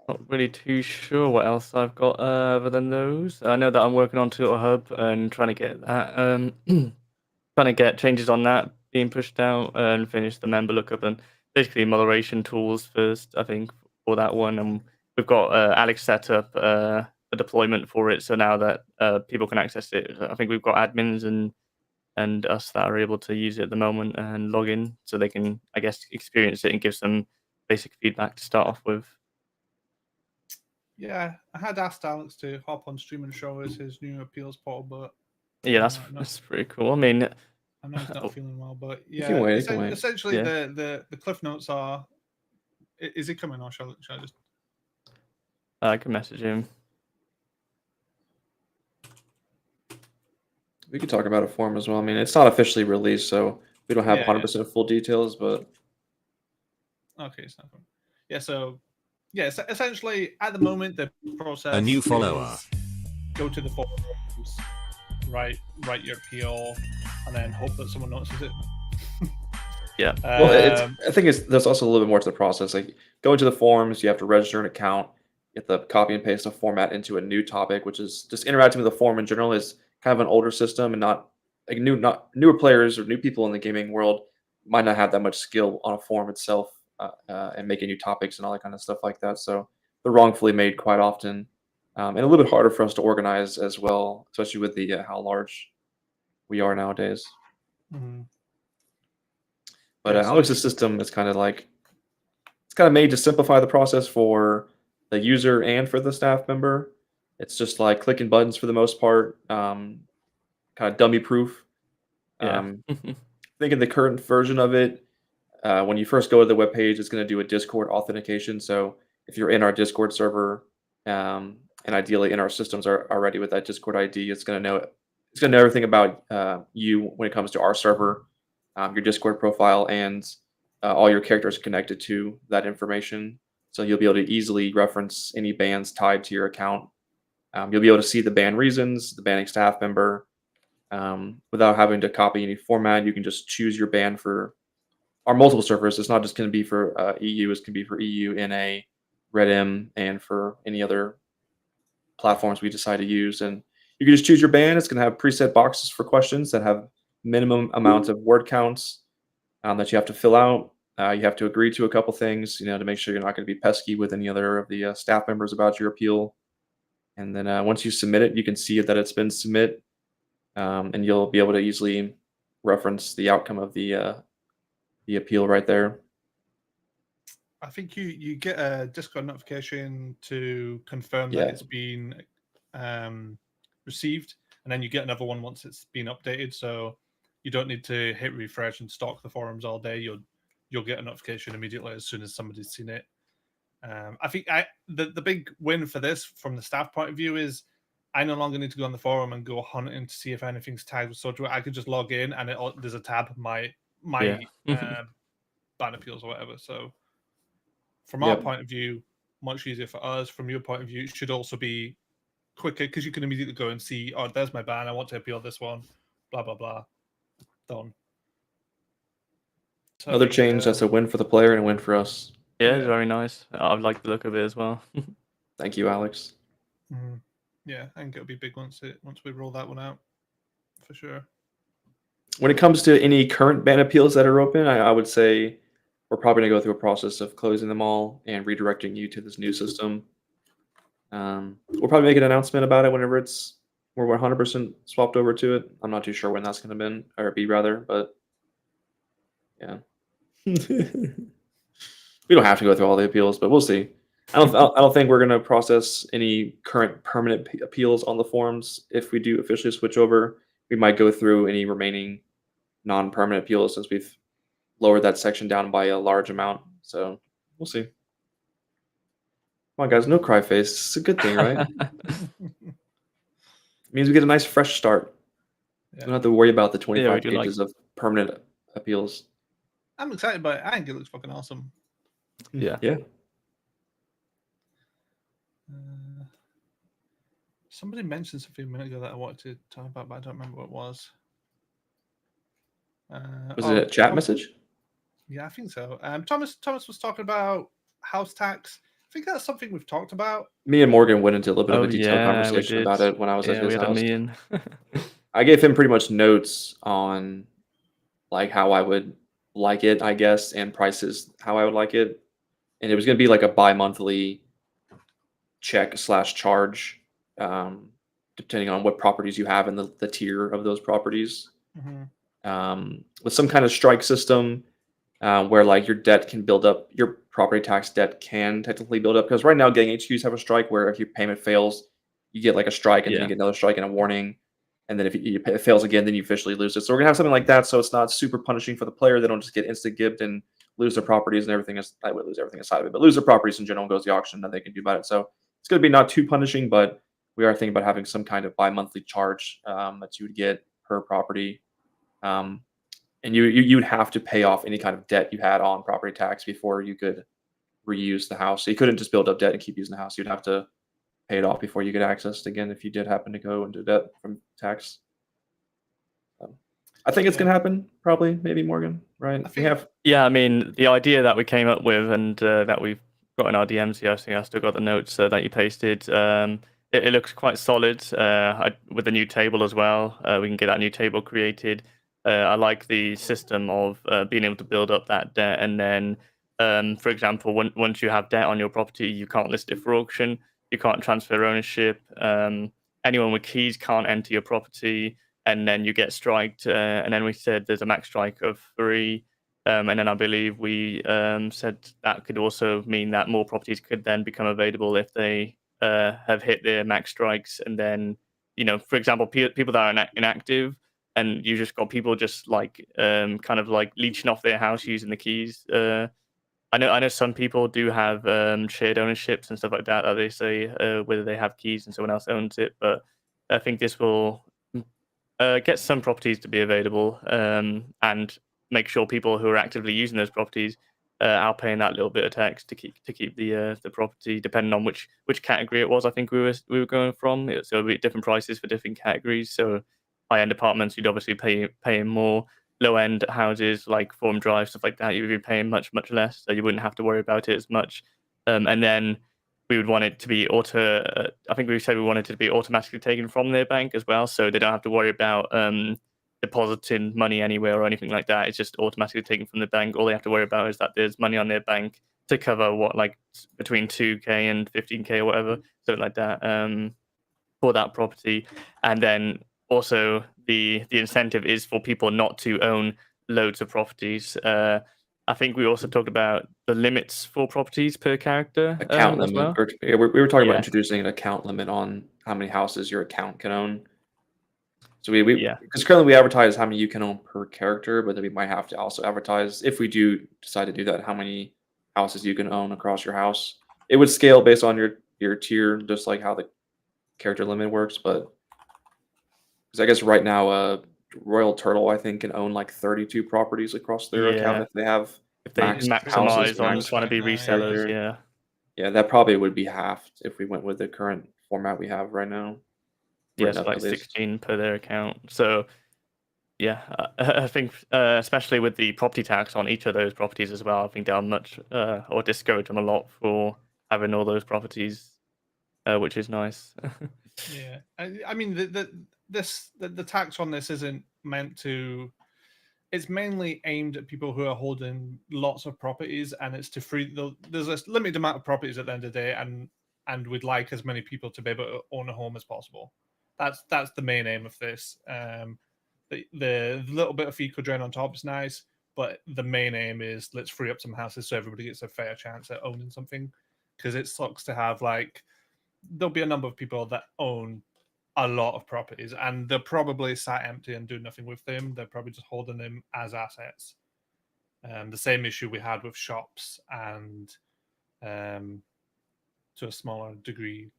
not really too sure what else I've got other than those. I know that I'm working on Turtle Hub and trying to get that, trying to get changes on that being pushed out and finish the member lookup and basically moderation tools first, I think, for that one. And we've got Alex set up a deployment for it, so now that people can access it, I think we've got admins and us that are able to use it at the moment and log in, so they can, I guess, experience it and give some basic feedback to start off with. Yeah, I had asked Alex to hop on stream and show us his new appeals portal, but yeah, that's pretty cool. I mean, I know he's not feeling well, but yeah, you can wait. Essentially, the cliff notes are. Is he coming, or shall I just? I can message him. We could talk about a form as well. I mean, it's not officially released, so we don't have 100% of full details, but okay, it's not. Yeah, so essentially at the moment the process. A new follower. Is go to the forums, write your appeal, and then hope that someone notices it. Yeah. Well, I think there's also a little bit more to the process. Like go into the forums, you have to register an account, you have to copy and paste a format into a new topic, which is just interacting with the forum in general is kind of an older system and not like newer players or new people in the gaming world might not have that much skill on a forum itself and making new topics and all that kind of stuff like that. So they're wrongfully made quite often, and a little bit harder for us to organize as well, especially with the how large we are nowadays. Mm-hmm. But Alex's system is kind of made to simplify the process for the user and for the staff member. It's just like clicking buttons for the most part, kind of dummy proof. Yeah. I think in the current version of it, when you first go to the webpage, it's going to do a Discord authentication. So if you're in our Discord server, and ideally in our systems are already with that Discord ID, it's going to know everything about you when it comes to our server, your Discord profile, and all your characters connected to that information. So you'll be able to easily reference any bans tied to your account. You'll be able to see the ban reasons, the banning staff member, without having to copy any format. You can just choose your ban for our multiple servers. It's not just going to be for EU. It's going to be for EU, NA, RedM, and for any other platforms we decide to use. And you can just choose your ban. It's going to have preset boxes for questions that have minimum amount of word counts that you have to fill out. You have to agree to a couple things, to make sure you're not going to be pesky with any other of the staff members about your appeal. And then once you submit it, you can see that it's been submitted, and you'll be able to easily reference the outcome of the appeal right there. I think you get a Discord notification to confirm that it's been received, and then you get another one once it's been updated. So you don't need to hit refresh and stalk the forums all day. You'll get a notification immediately as soon as somebody's seen it. I think the big win for this from the staff point of view is I no longer need to go on the forum and go hunting to see if anything's tagged with SWTOR. I could just log in and there's a tab, my ban appeals or whatever. So from our point of view, much easier for us. From your point of view, it should also be quicker because you can immediately go and see, oh, there's my ban. I want to appeal this one. Blah, blah, blah. Done. So Another change that's a win for the player and a win for us. Yeah, it's very nice. I like the look of it as well. Thank you, Alex. Mm-hmm. Yeah, I think it'll be big once we roll that one out, for sure. When it comes to any current ban appeals that are open, I would say we're probably going to go through a process of closing them all and redirecting you to this new system. We'll probably make an announcement about it whenever we're 100% swapped over to it. I'm not too sure when that's going to be, but yeah. We don't have to go through all the appeals, but we'll see. I don't think we're going to process any current permanent appeals on the forums. If we do officially switch over, we might go through any remaining non-permanent appeals since we've lowered that section down by a large amount. So we'll see. Come on, guys, no cry face. It's a good thing, right? It means we get a nice fresh start. Yeah. We don't have to worry about the 25 pages of permanent appeals. I'm excited by it. I think it looks fucking awesome. Yeah. Yeah. Somebody mentioned something a minute ago that I wanted to talk about, but I don't remember what it was. Was it a chat message? Yeah, I think so. Thomas was talking about house tax. I think that's something we've talked about. Me and Morgan went into a little bit of a detailed conversation about it when I was at his house. I gave him pretty much notes on like how I would like it, I guess, and prices, how I would like it. And it was going to be like a bi-monthly check/charge, depending on what properties you have and the tier of those properties. Mm-hmm. With some kind of strike system where like your debt can build up, your property tax debt can technically build up. Because right now, getting HQs have a strike where if your payment fails, you get like a strike and then you get another strike and a warning. And then if it fails again, then you officially lose it. So we're going to have something like that so it's not super punishing for the player. They don't just get instant gibbed and lose their properties and everything. I would lose everything aside of it, but lose their properties in general, goes to the auction, nothing they can do about it. So it's going to be not too punishing, but we are thinking about having some kind of bi-monthly charge that you would get per property. And you would have to pay off any kind of debt you had on property tax before you could reuse the house. So you couldn't just build up debt and keep using the house. You'd have to pay it off before you get access again if you did happen to go into debt from tax. I think it's going to happen, probably, maybe, Morgan, right? Yeah, I mean, the idea that we came up with and that we've got in our DMs here, I think I still got the notes that you pasted. It looks quite solid with the new table as well. We can get that new table created. I like the system of being able to build up that debt. And then, for example, once you have debt on your property, you can't list it for auction. You can't transfer ownership. Anyone with keys can't enter your property. And then you get striked. And then we said there's a max strike of 3. And then I believe we said that could also mean that more properties could then become available if they have hit their max strikes. And then, for example, people that are inactive, and you just got people just like kind of like leeching off their house using the keys. I know some people do have shared ownerships and stuff like that they say whether they have keys and someone else owns it. But I think this will get some properties to be available and make sure people who are actively using those properties are paying that little bit of tax to keep the property, depending on which category it was. I think we were going from. So it'll be different prices for different categories. So high-end apartments, you'd obviously paying more. Low-end houses like Forum Drive, stuff like that, you'd be paying much less. So you wouldn't have to worry about it as much. And then we would want it to be I think we said we wanted it to be automatically taken from their bank as well, so they don't have to worry about depositing money anywhere or anything like that. It's just automatically taken from the bank. All they have to worry about is that there's money on their bank to cover between 2K and 15K or whatever, something like that, for that property. And then also the incentive is for people not to own loads of properties. I think we also talked about the limits for properties per character. Account limit. Well. We were talking about introducing an account limit on how many houses your account can own. So because currently we advertise how many you can own per character, but then we might have to also advertise, if we do decide to do that, how many houses you can own across your house. It would scale based on your tier, just like how the character limit works, but because I guess right now, Royal Turtle I think can own like 32 properties across their account if they have if they maxed maximize houses, on maxed trying to be right now, resellers, character. yeah. Yeah, that probably would be halved if we went with the current format we have right now. Yes, Written up, like at least. 16 per their account. So yeah, I think especially with the property tax on each of those properties as well, I think they'll much or discourage them a lot for having all those properties, which is nice. Yeah, I mean the tax on this isn't meant to. It's mainly aimed at people who are holding lots of properties, and it's to free. There's a limited amount of properties at the end of the day, and we'd like as many people to be able to own a home as possible. That's the main aim of this. The little bit of eco drain on top is nice, but the main aim is let's free up some houses so everybody gets a fair chance at owning something. Because it sucks to have there'll be a number of people that own a lot of properties and they're probably sat empty and do nothing with them. They're probably just holding them as assets. The same issue we had with shops and to a smaller degree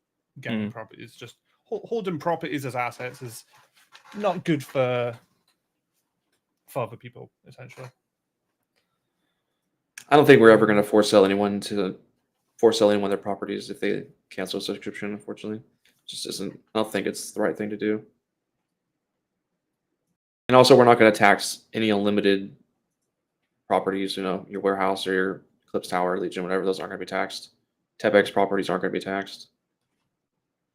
gaming properties. Just holding properties as assets is not good for other people, essentially. I don't think we're ever going to force sell anyone their properties if they cancel a subscription. Unfortunately, just isn't. I don't think it's the right thing to do. And also, we're not going to tax any unlimited properties. You know, your warehouse or your Eclipse Tower, Legion, whatever. Those aren't going to be taxed. TEBX properties aren't going to be taxed.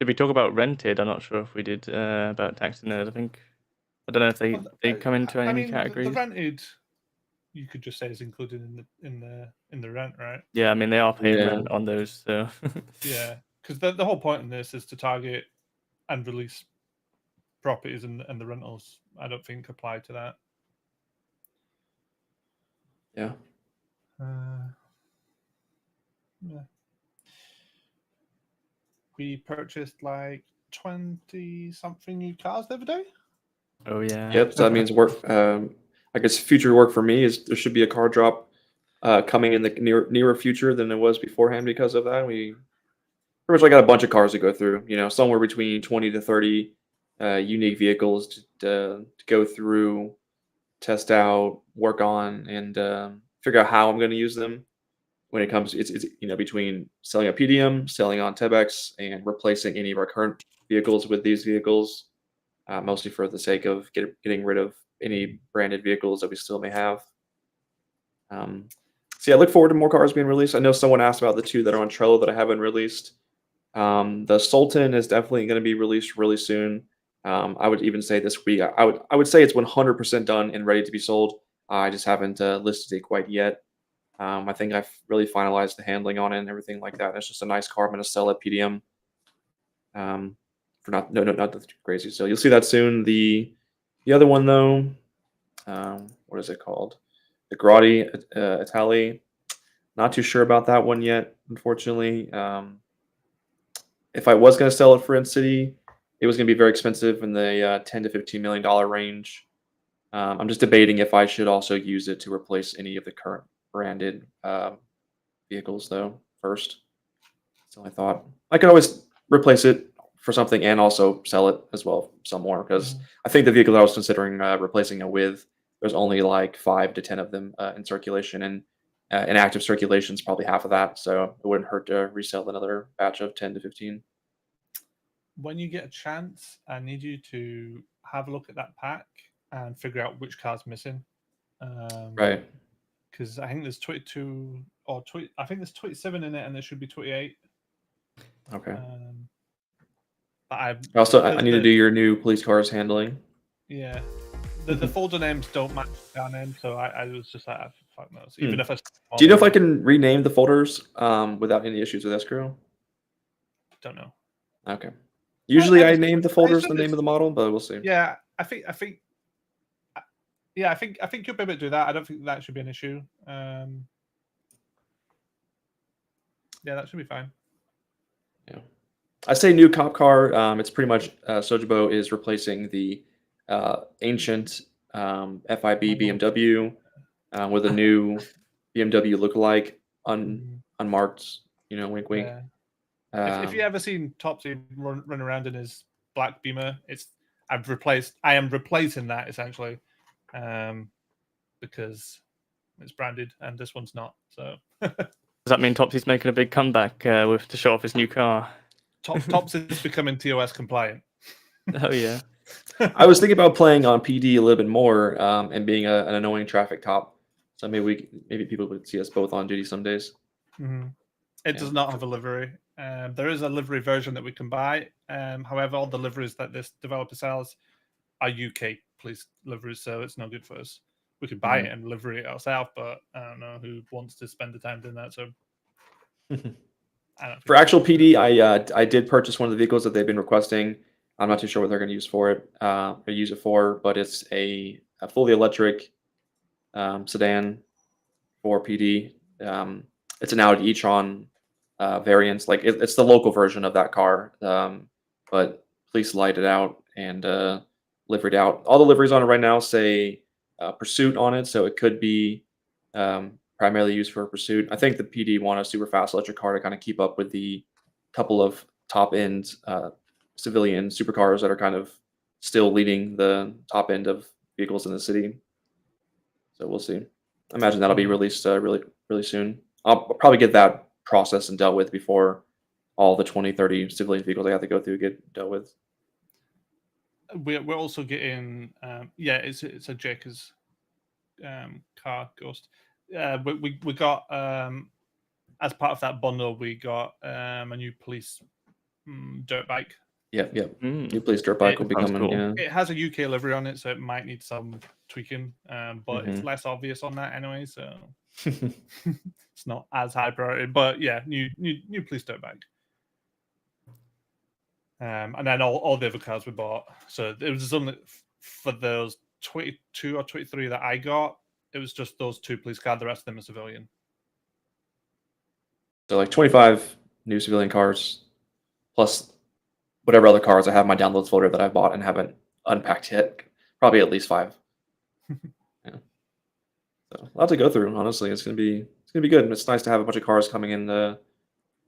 Did we talk about rented? I'm not sure if we did about taxing those. I don't know if they come into any categories. The rented, you could just say is included in the rent, right? Yeah, I mean they are paying rent on those, so yeah, because the whole point in this is to target and release properties, and the rentals I don't think apply to that. Yeah. Yeah. We purchased like 20-something new cars the other day. Oh yeah. Yep. So that means work. I guess future work for me is there should be a car drop coming in the nearer future than it was beforehand because of that. We pretty much got a bunch of cars to go through. You know, somewhere between 20 to 30 unique vehicles to go through, test out, work on, and figure out how I'm going to use them. When it comes, it's between selling a PDM, selling on TEBX, and replacing any of our current vehicles with these vehicles, mostly for the sake of getting rid of any branded vehicles that we still may have. So yeah, I look forward to more cars being released. I know someone asked about the 2 that are on Trello that I haven't released. The Sultan is definitely going to be released really soon. I would even say this week. I would say it's 100% done and ready to be sold. I just haven't listed it quite yet. I think I've really finalized the handling on it and everything like that. It's just a nice car. I'm going to sell at PDM. For not the crazy. So you'll see that soon. The other one though, what is it called? The Grotti Itali. Not too sure about that one yet, unfortunately. If I was going to sell it for In-City, it was going to be very expensive in the $10 to $15 million range. I'm just debating if I should also use it to replace any of the current branded vehicles, though, first. So I thought I could always replace it for something and also sell it as well some more, because I think the vehicle that I was considering replacing it with, there's only like 5 to 10 of them in circulation, and in active circulation is probably half of that, so it wouldn't hurt to resell another batch of 10 to 15. When you get a chance, I need you to have a look at that pack and figure out which car's missing. Right. Because I think there's 22 or 20. I think there's 27 in it, and there should be 28. Okay. But I need to do your new police cars handling. Yeah. The folder names don't match the car name, so I was just like, fuck knows. Even if I. Do you know if I can rename the folders without any issues with escrow? Don't know. Okay. Usually I name the folders the name of the model, but we'll see. Yeah, I think you'll be able to do that. I don't think that should be an issue. Yeah, that should be fine. Yeah. I say new cop car. It's pretty much Sojibo is replacing the ancient FIB BMW with a new BMW lookalike, unmarked. Wink, wink. Yeah. If you ever seen Topsy run around in his black Beamer, I am replacing that essentially, because it's branded and this one's not. So does that mean Topsy's making a big comeback to show off his new car? Topsy is becoming TOS compliant. Oh yeah. I was thinking about playing on PD a little bit more, and being an annoying traffic cop. So maybe people would see us both on duty some days. Mm-hmm. It does not have a livery. There is a livery version that we can buy. However, all the liveries that this developer sells are UK police liveries, so it's no good for us. We could buy it and livery it ourselves, but I don't know who wants to spend the time doing that. So, for actual PD, I did purchase one of the vehicles that they've been requesting. I'm not too sure what they're going to use for it, or use it for, but it's a fully electric sedan for PD. It's an Audi e-tron variant. Like it's the local version of that car, but police lighted out and liveried out. All the liveries on it right now say Pursuit on it, so it could be primarily used for Pursuit. I think the PD want a super fast electric car to kind of keep up with the couple of top-end civilian supercars that are kind of still leading the top end of vehicles in the city. So we'll see. I imagine that'll be released really soon. I'll probably get that processed and dealt with before all the 20-30 civilian vehicles I have to go through get dealt with. We're also getting it's a Jaker's car Ghost. We got as part of that bundle we got a new police dirt bike. Yep. New police dirt bike will be coming. Cool. Yeah. It has a UK livery on it, so it might need some tweaking, but it's less obvious on that anyway, so it's not as high priority. But yeah, new police dirt bike. And then all the other cars we bought. So it was only for those 22 or 23 that I got. It was just those two police cars. The rest of them are civilian. So like 25 new civilian cars, plus whatever other cars I have in my downloads folder that I bought and haven't unpacked yet. Probably at least 5. Yeah. So a lot to go through. Honestly, it's gonna be good. It's nice to have a bunch of cars coming in down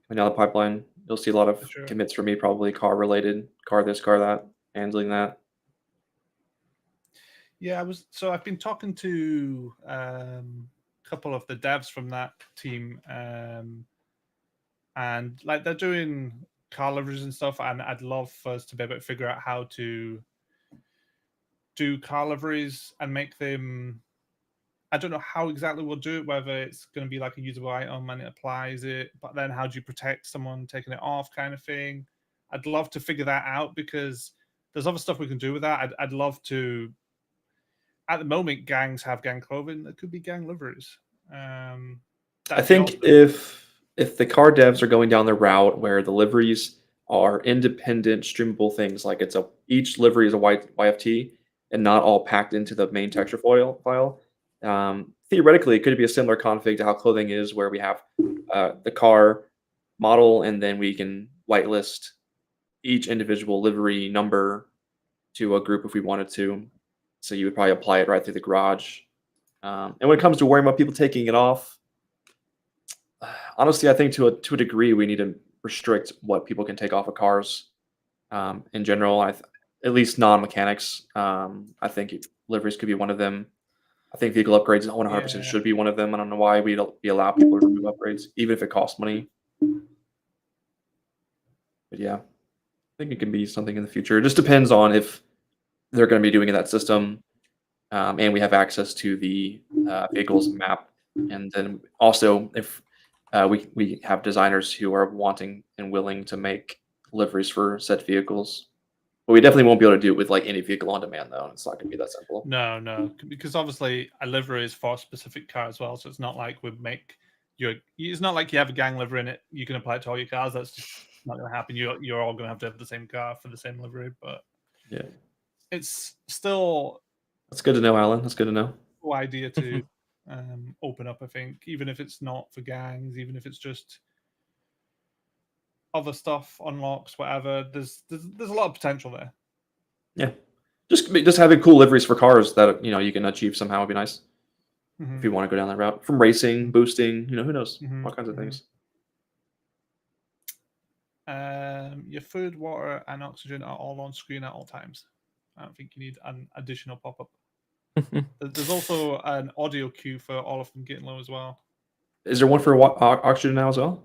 the pipeline. You'll see a lot of commits for me, probably car related, car this, car that, handling that. Yeah, I've been talking to a couple of the devs from that team, and like they're doing car liveries and stuff, and I'd love for us to be able to figure out how to do car liveries and make them. I don't know how exactly we'll do it, whether it's going to be like a usable item and it applies it, but then how do you protect someone taking it off kind of thing? I'd love to figure that out because there's other stuff we can do with that. I'd love to. At the moment, gangs have gang clothing. There could be gang liveries. I think if the car devs are going down the route where the liveries are independent, streamable things, like each livery is a YFT and not all packed into the main texture file. Theoretically, it could be a similar config to how clothing is, where we have the car model, and then we can whitelist each individual livery number to a group if we wanted to. So you would probably apply it right through the garage. And when it comes to worrying about people taking it off, honestly, I think to a degree we need to restrict what people can take off of cars. In general, at least non-mechanics. I think liveries could be one of them. I think vehicle upgrades 100% should be one of them. I don't know why we allow people to remove upgrades, even if it costs money. But yeah, I think it can be something in the future. It just depends on if they're going to be doing in that system, and we have access to the vehicles map. And then also if we have designers who are wanting and willing to make liveries for said vehicles. But we definitely won't be able to do it with like any vehicle on demand, though. It's not going to be that simple. No, because obviously a livery is for a specific car as well. So it's not like it's not like you have a gang livery in it. You can apply it to all your cars. That's just not going to happen. You're all going to have the same car for the same livery. But yeah, it's still. That's good to know, Alan. That's good to know. Cool idea to open up. I think even if it's not for gangs, even if it's just other stuff, unlocks, whatever. There's a lot of potential there. Yeah, just having cool liveries for cars that you can achieve somehow would be nice. If you want to go down that route, from racing, boosting, who knows, all kinds of things. Your food, water, and oxygen are all on screen at all times. I don't think you need an additional pop-up. There's also an audio cue for all of them getting low as well. Is there one for oxygen now as well?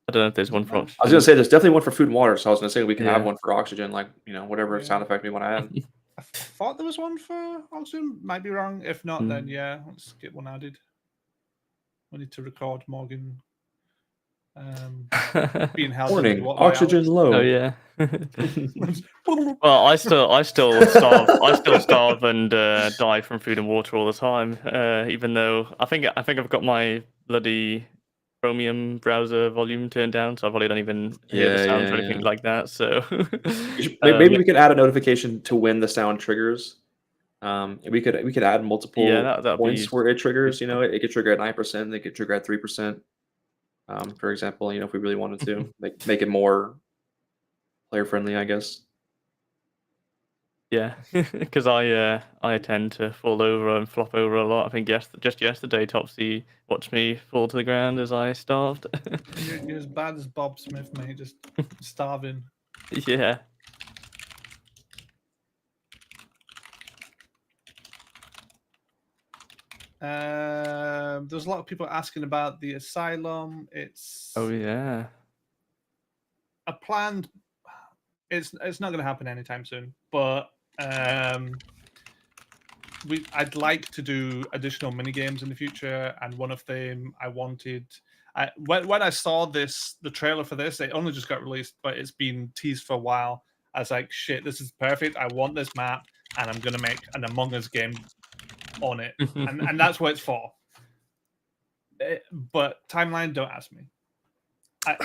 I don't know if there's one for I was gonna say there's definitely one for food and water, so I was gonna say we can have Yeah. one for oxygen, like whatever sound effect we want to add. I thought there was one for oxygen. Might be wrong. If not, then yeah, let's get one added. We need to record Morgan being held under Warning, the water by oxygen owls. low. Oh yeah. Well, I still starve and die from food and water all the time. Even though I think I've got my bloody Chromium browser volume turned down, so I probably don't even hear the sounds or anything like that. So maybe we could add a notification to when the sound triggers. We could add multiple that'd points be where it triggers. It could trigger at 9%. It could trigger at 3%. For example, if we really wanted to make it more player friendly, I guess. Yeah, because I tend to fall over and flop over a lot. I think just yesterday, Topsy watched me fall to the ground as I starved. You're as bad as Bob Smith, mate. Just starving. Yeah. There's a lot of people asking about the asylum. It's yeah. a planned. It's not going to happen anytime soon, but I'd like to do additional mini games in the future, and one of them I wanted. When I saw the trailer for this, it only just got released, but it's been teased for a while. I was like, shit, this is perfect. I want this map, and I'm gonna make an Among Us game on it, and that's what it's for. But timeline, don't ask me. I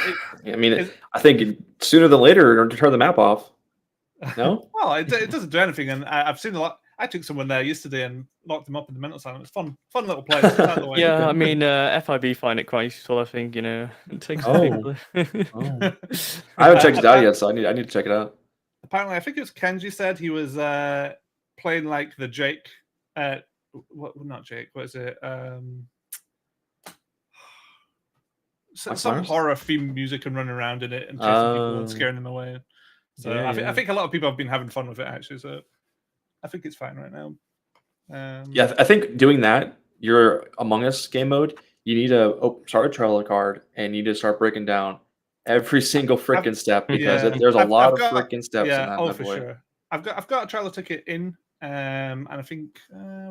think sooner than later to turn the map off. No? Well, it doesn't do anything, and I've seen a lot. I took someone there yesterday and locked them up in the mental asylum. It's fun little place. Yeah, I mean, FIB find it quite useful. I think it takes people. I haven't checked it out yet, so I need to check it out. Apparently, I think it was Kenji said he was playing like the Jake. Not Jake. What is it? Some horror themed music and running around in it and chasing people and scaring them away. So I think a lot of people have been having fun with it actually. So I think it's fine right now. I think doing that, your Among Us game mode, you need to start a trailer card and you need to start breaking down every single freaking step because there's a lot of freaking steps in that. For sure. I've got a trailer ticket in, and I think I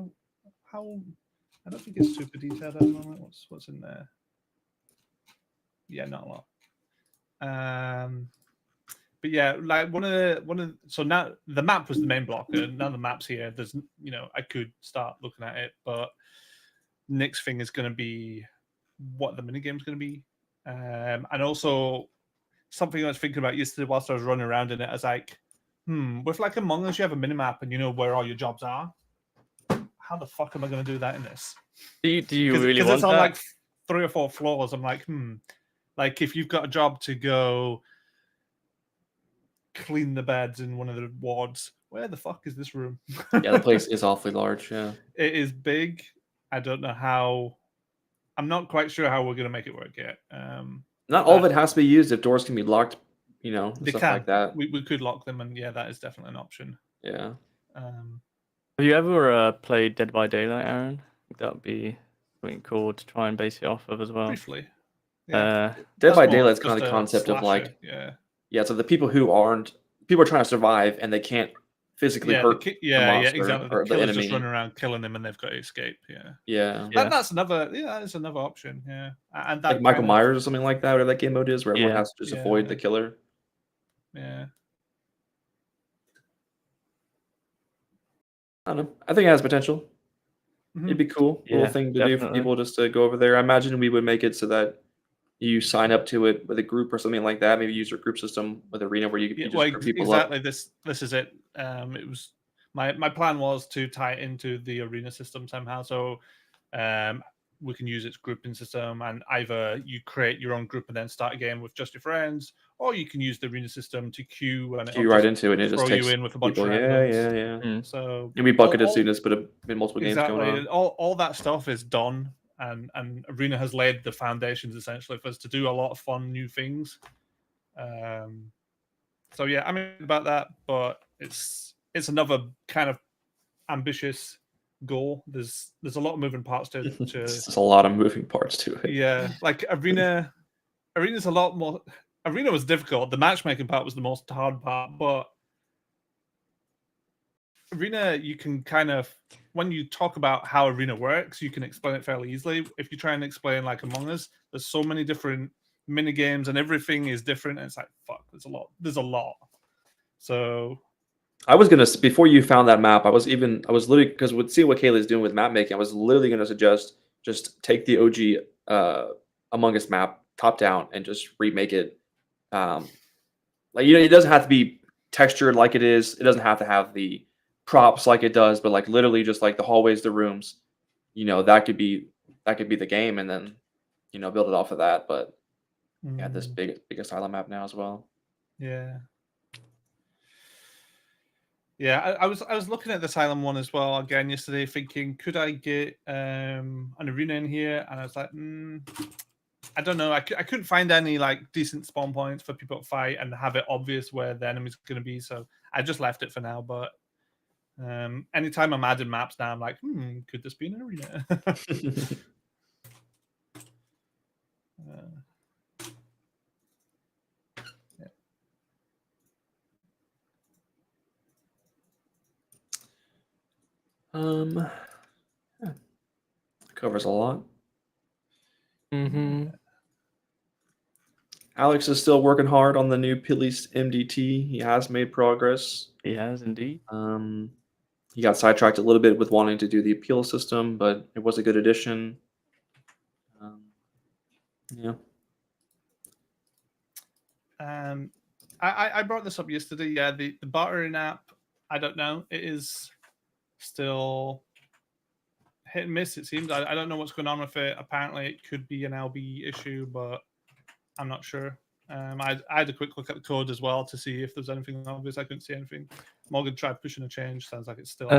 don't think it's super detailed at the moment. What's in there? Yeah, not a lot. But yeah, like one of so now the map was the main block, and now the map's here. There's I could start looking at it, but next thing is going to be what the minigame's going to be, and also something I was thinking about yesterday whilst I was running around in it. I was like, with like Among Us, you have a minimap and you know where all your jobs are. How the fuck am I going to do that in this? Do you really want that? Because it's on like 3 or 4 floors. I'm like, Like if you've got a job to go clean the beds in one of the wards, where the fuck is this room? Yeah, the place is awfully large. Yeah, it is big. I don't know how. I'm not quite sure how we're going to make it work yet. Not all of it has to be used. If doors can be locked, stuff like that. We could lock them, and yeah, that is definitely an option. Yeah. Have you ever played Dead by Daylight, Aaron? That would be something cool to try and base it off of as well. Briefly. Yeah. Dead by Daylight's kind of the concept of like, so the people are trying to survive and they can't physically hurt the monster exactly. or the enemy. Just running around killing them and they've got to escape. Yeah. That's another. Yeah, that's another option. Yeah, and that like Michael Myers or something like that, whatever that game mode is, where everyone has to just avoid the killer. Yeah. I don't know. I think it has potential. It'd be cool. Little thing to do for people just to go over there. I imagine we would make it so that you sign up to it with a group or something like that. Maybe use your group system with Arena where you can just group people up. This is it. It was my plan was to tie it into the Arena system somehow. So we can use its grouping system, and either you create your own group and then start a game with just your friends, or you can use the Arena system to queue and queue right into it, and it just takes you in with a bunch of randoms. So you'll be bucketed students, but in multiple games going on. All that stuff is done, and Arena has laid the foundations essentially for us to do a lot of fun new things. So yeah, I'm about that, but it's another kind of ambitious goal. There's a lot of moving parts to There's a lot of moving parts to it. yeah, like arena's a lot more. Arena was difficult. The matchmaking part was the most hard part, but Arena, you can kind of, when you talk about how Arena works, you can explain it fairly easily. If you try and explain like Among Us, there's so many different mini games and everything is different. And it's like, fuck, there's a lot. So I was gonna, before you found that map, I was literally, because with seeing what Kaylee's doing with map making, I was literally gonna suggest just take the OG Among Us map top down and just remake it. Like, it doesn't have to be textured like it is. It doesn't have to have the props like it does, but like literally just like the hallways, the rooms, that could be the game, and then build it off of that. But yeah, this big asylum map now as well. Yeah. Yeah, I was looking at the Asylum one as well again yesterday, thinking, could I get an arena in here? And I was like, I don't know. I couldn't find any like decent spawn points for people to fight and have it obvious where the enemy's going to be. So I just left it for now. But anytime I'm adding maps now, I'm like, could this be an arena? Yeah. Covers a lot. Alex is still working hard on the new Police MDT. He has made progress. He has indeed. He got sidetracked a little bit with wanting to do the appeal system, but it was a good addition. Yeah. I brought this up yesterday. Yeah, the bartering app, I don't know. It is still hit and miss, it seems. I don't know what's going on with it. Apparently, it could be an LB issue, but I'm not sure. I had a quick look at the code as well to see if there's anything obvious. I couldn't see anything. Morgan tried pushing a change. Sounds like it's still.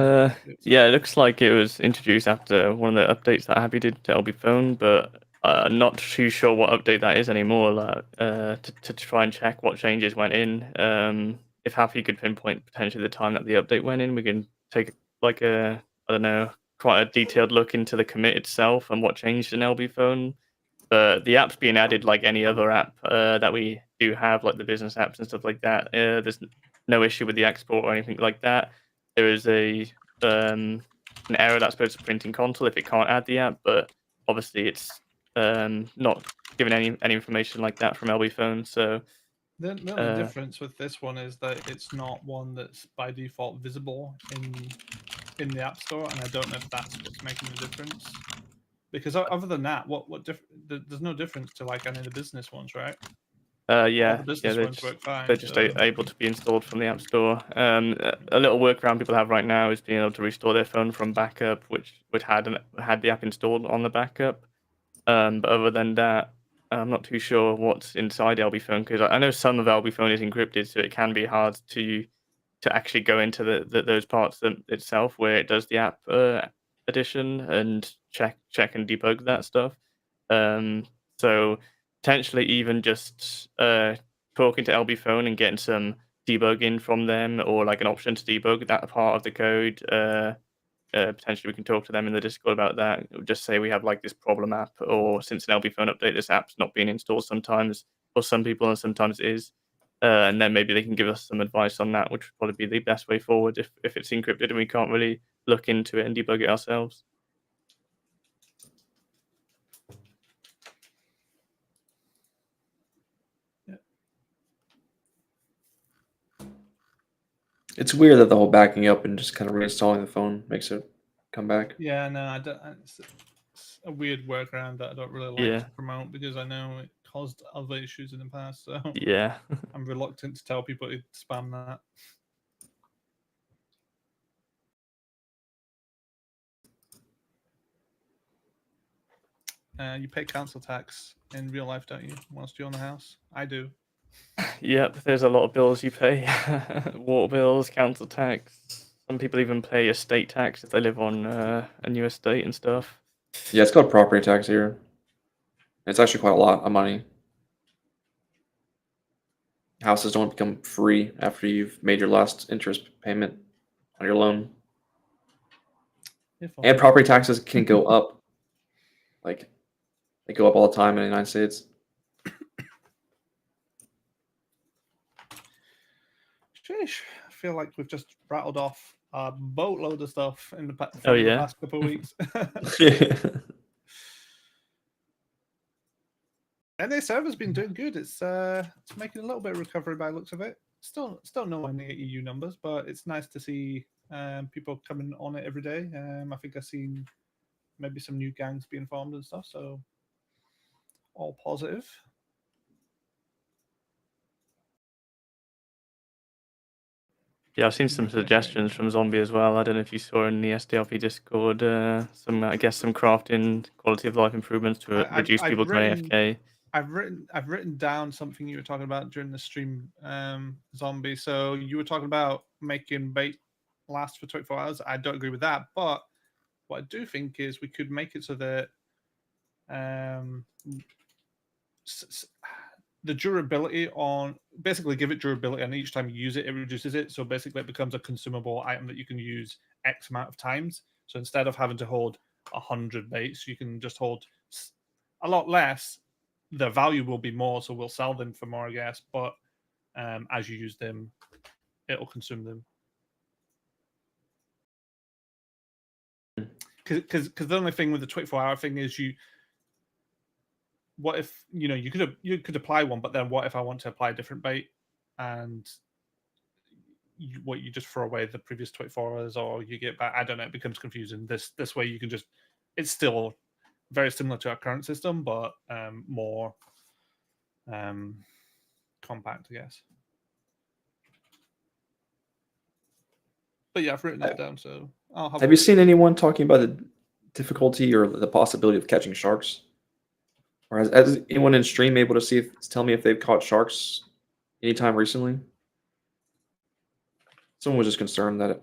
Yeah, it looks like it was introduced after one of the updates that Happy did to LB Phone, but not too sure what update that is anymore. Like, to try and check what changes went in. If Happy could pinpoint potentially the time that the update went in, we can take like I don't know, quite a detailed look into the commit itself and what changed in LB Phone. But the app's being added like any other app that we do have, like the business apps and stuff like that. There's no issue with the export or anything like that. There is an error that's supposed to print in console if it can't add the app, but obviously it's not giving any information like that from LB Phone. So the only difference with this one is that it's not one that's by default visible in the App Store, and I don't know if that's what's making the difference. Because other than that, there's no difference to like any of the business ones, right? Yeah, the business ones work fine, they're just able to be installed from the App Store. A little workaround people have right now is being able to restore their phone from backup, which had the app installed on the backup. But other than that, I'm not too sure what's inside LB Phone, because I know some of LB Phone is encrypted, so it can be hard to actually go into those parts itself where it does the app addition and check and debug that stuff. So potentially even just talking to LB Phone and getting some debugging from them, or like an option to debug that part of the code. Potentially we can talk to them in the Discord about that. Just say we have like this problem app, or since an LB Phone update, this app's not being installed sometimes for some people and sometimes it is. And then maybe they can give us some advice on that, which would probably be the best way forward if it's encrypted and we can't really look into it and debug it ourselves. Yeah. It's weird that the whole backing up and just kind of reinstalling the phone makes it come back. Yeah, no, I don't. It's a weird workaround that I don't really like to promote, because I know it caused other issues in the past. So yeah, I'm reluctant to tell people to spam that. You pay council tax in real life, don't you? Whilst you own the house, I do. Yep, there's a lot of bills you pay. Water bills, council tax. Some people even pay estate tax if they live on a new estate and stuff. Yeah, it's called property tax here. It's actually quite a lot of money. houses don't become free after you've made your last interest payment on your loan. And property taxes can go up. Like, they go up all the time in the United States. Sheesh. I feel like we've just rattled off a boatload of stuff in the last couple of weeks. NA server's been doing good. It's making a little bit of recovery by the looks of it. Still nowhere near EU numbers, but it's nice to see people coming on it every day. I think I've seen maybe some new gangs being formed and stuff, so all positive. Yeah, I've seen some suggestions from Zombie as well. I don't know if you saw in the STRP Discord some crafting quality of life improvements to reduce people to AFK. I've written down something you were talking about during the stream, Zombie. So you were talking about making bait last for 24 hours. I don't agree with that, but what I do think is we could make it so that the durability on, basically give it durability, and each time you use it, it reduces it. So basically it becomes a consumable item that you can use X amount of times. So instead of having to hold 100 baits, you can just hold a lot less. The value will be more, so we'll sell them for more, I guess. But as you use them, it'll consume them. Because the only thing with the 24-hour thing is what if you could apply one, but then what if I want to apply a different bait, and you just throw away the previous 24 hours, or you get back? I don't know. It becomes confusing. This way you can just, it's still very similar to our current system, but more compact, I guess. But yeah, I've written that down. So have you seen anyone talking about the difficulty or the possibility of catching sharks? Or has anyone in stream able to tell me if they've caught sharks anytime recently? Someone was just concerned that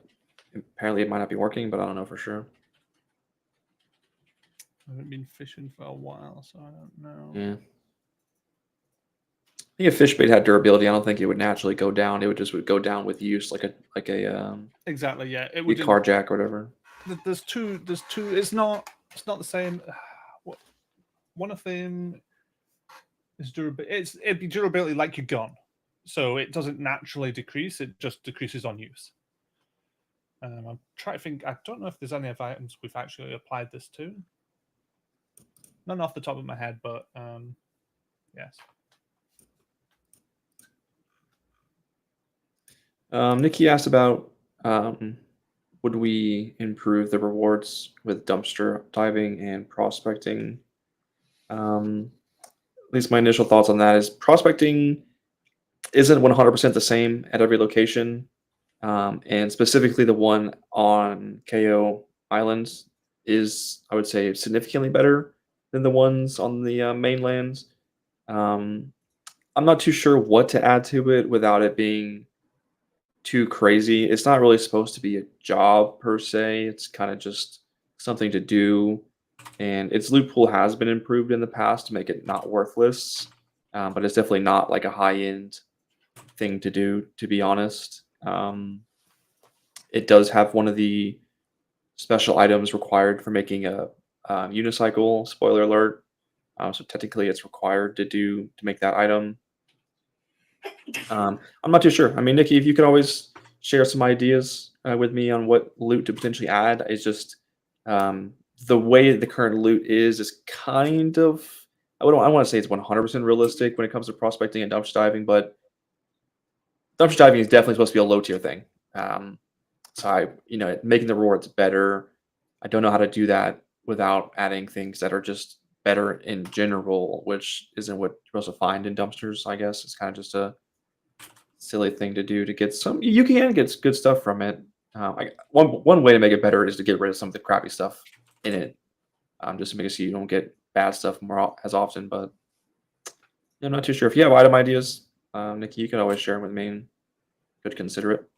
apparently it might not be working, but I don't know for sure. I haven't been fishing for a while, so I don't know. Yeah. I think if fish bait had durability, I don't think it would naturally go down. It would go down with use, like a exactly, yeah. It would car jack or whatever. There's two. It's not the same. One of them is durability. It'd be durability like your gun, so it doesn't naturally decrease. It just decreases on use. I'm trying to think. I don't know if there's any of items we've actually applied this to. None off the top of my head, but yes. Nikki asked about would we improve the rewards with dumpster diving and prospecting? At least my initial thoughts on that is prospecting isn't 100% the same at every location, and specifically the one on KO Islands is, I would say, significantly better than the ones on the mainland. I'm not too sure what to add to it without it being too crazy. It's not really supposed to be a job per se. It's kind of just something to do, and its loot pool has been improved in the past to make it not worthless, but it's definitely not like a high-end thing to do, to be honest. It does have one of the special items required for making a unicycle, spoiler alert. So technically it's required to make that item. I'm not too sure. I mean, Nikki, if you could always share some ideas with me on what loot to potentially add. It's just the way the current loot is kind of, I want to say it's 100% realistic when it comes to prospecting and dumpster diving, but dumpster diving is definitely supposed to be a low tier thing. So making the rewards better, I don't know how to do that without adding things that are just better in general, which isn't what you're supposed to find in dumpsters, I guess. It's kind of just a silly thing to do to get some. You can get good stuff from it. One way to make it better is to get rid of some of the crappy stuff in it, just to make it so you don't get bad stuff as often. But I'm not too sure. If you have item ideas, Nikki, you can always share them with me and could consider it.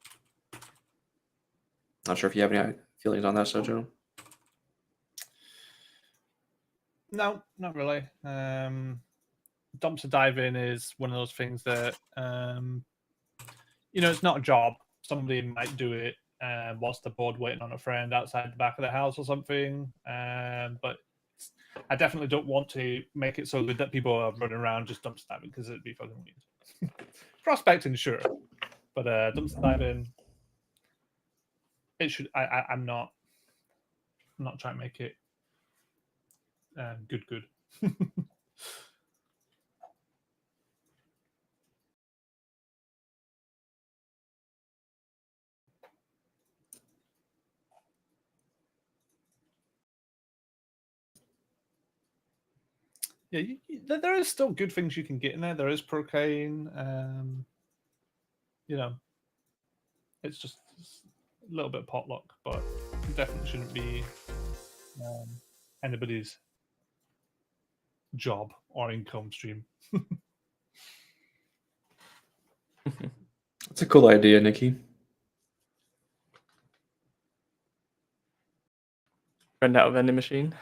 Not sure if you have any feelings on that, Sojo. No, not really. dumpster diving is one of those things that it's not a job. Somebody might do it whilst they're bored waiting on a friend outside the back of the house or something. But I definitely don't want to make it so good that people are running around just dumpster diving, because it'd be fucking weird. Prospecting, sure, but dumpster diving, it should. I'm not trying to make it good. Yeah, there is still good things you can get in there. There is cocaine. It's just a little bit of potluck, but it definitely shouldn't be anybody's job or income stream. That's a cool idea, Nikki. Rent out a vending machine.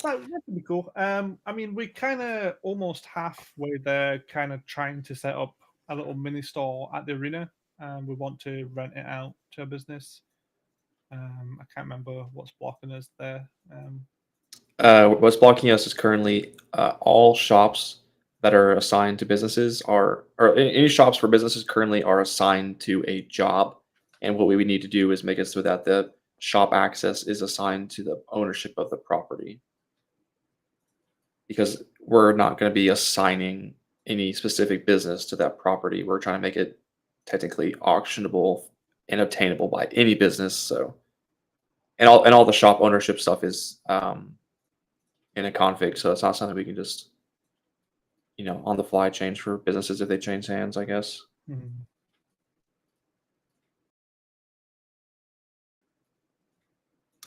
That'd be cool. I mean, we kind of almost halfway there, kind of trying to set up a little mini store at the arena. We want to rent it out to a business. I can't remember what's blocking us there. What's blocking us is currently all shops that are assigned to businesses or any shops for businesses currently are assigned to a job. And what we would need to do is make it so that the shop access is assigned to the ownership of the property. Because we're not going to be assigning any specific business to that property. We're trying to make it technically auctionable and obtainable by any business. So, and all the shop ownership stuff is in a config, so it's not something we can just on the fly change for businesses if they change hands, I guess. Mm-hmm.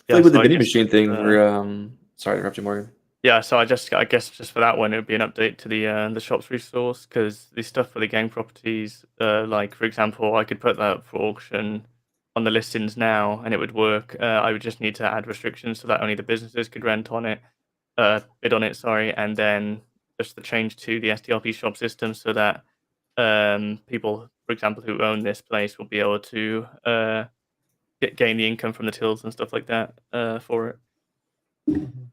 Yeah, like with the vending machine thing, we're sorry to interrupt you, Morgan. Yeah, so I guess just for that one, it would be an update to the shops resource, because the stuff for the gang properties, like for example, I could put that up for auction on the listings now, and it would work. I would just need to add restrictions so that only the businesses could rent on it, bid on it, sorry, and then just the change to the STRP shop system so that people, for example, who own this place will be able to gain the income from the tills and stuff like that for it. Mm-hmm.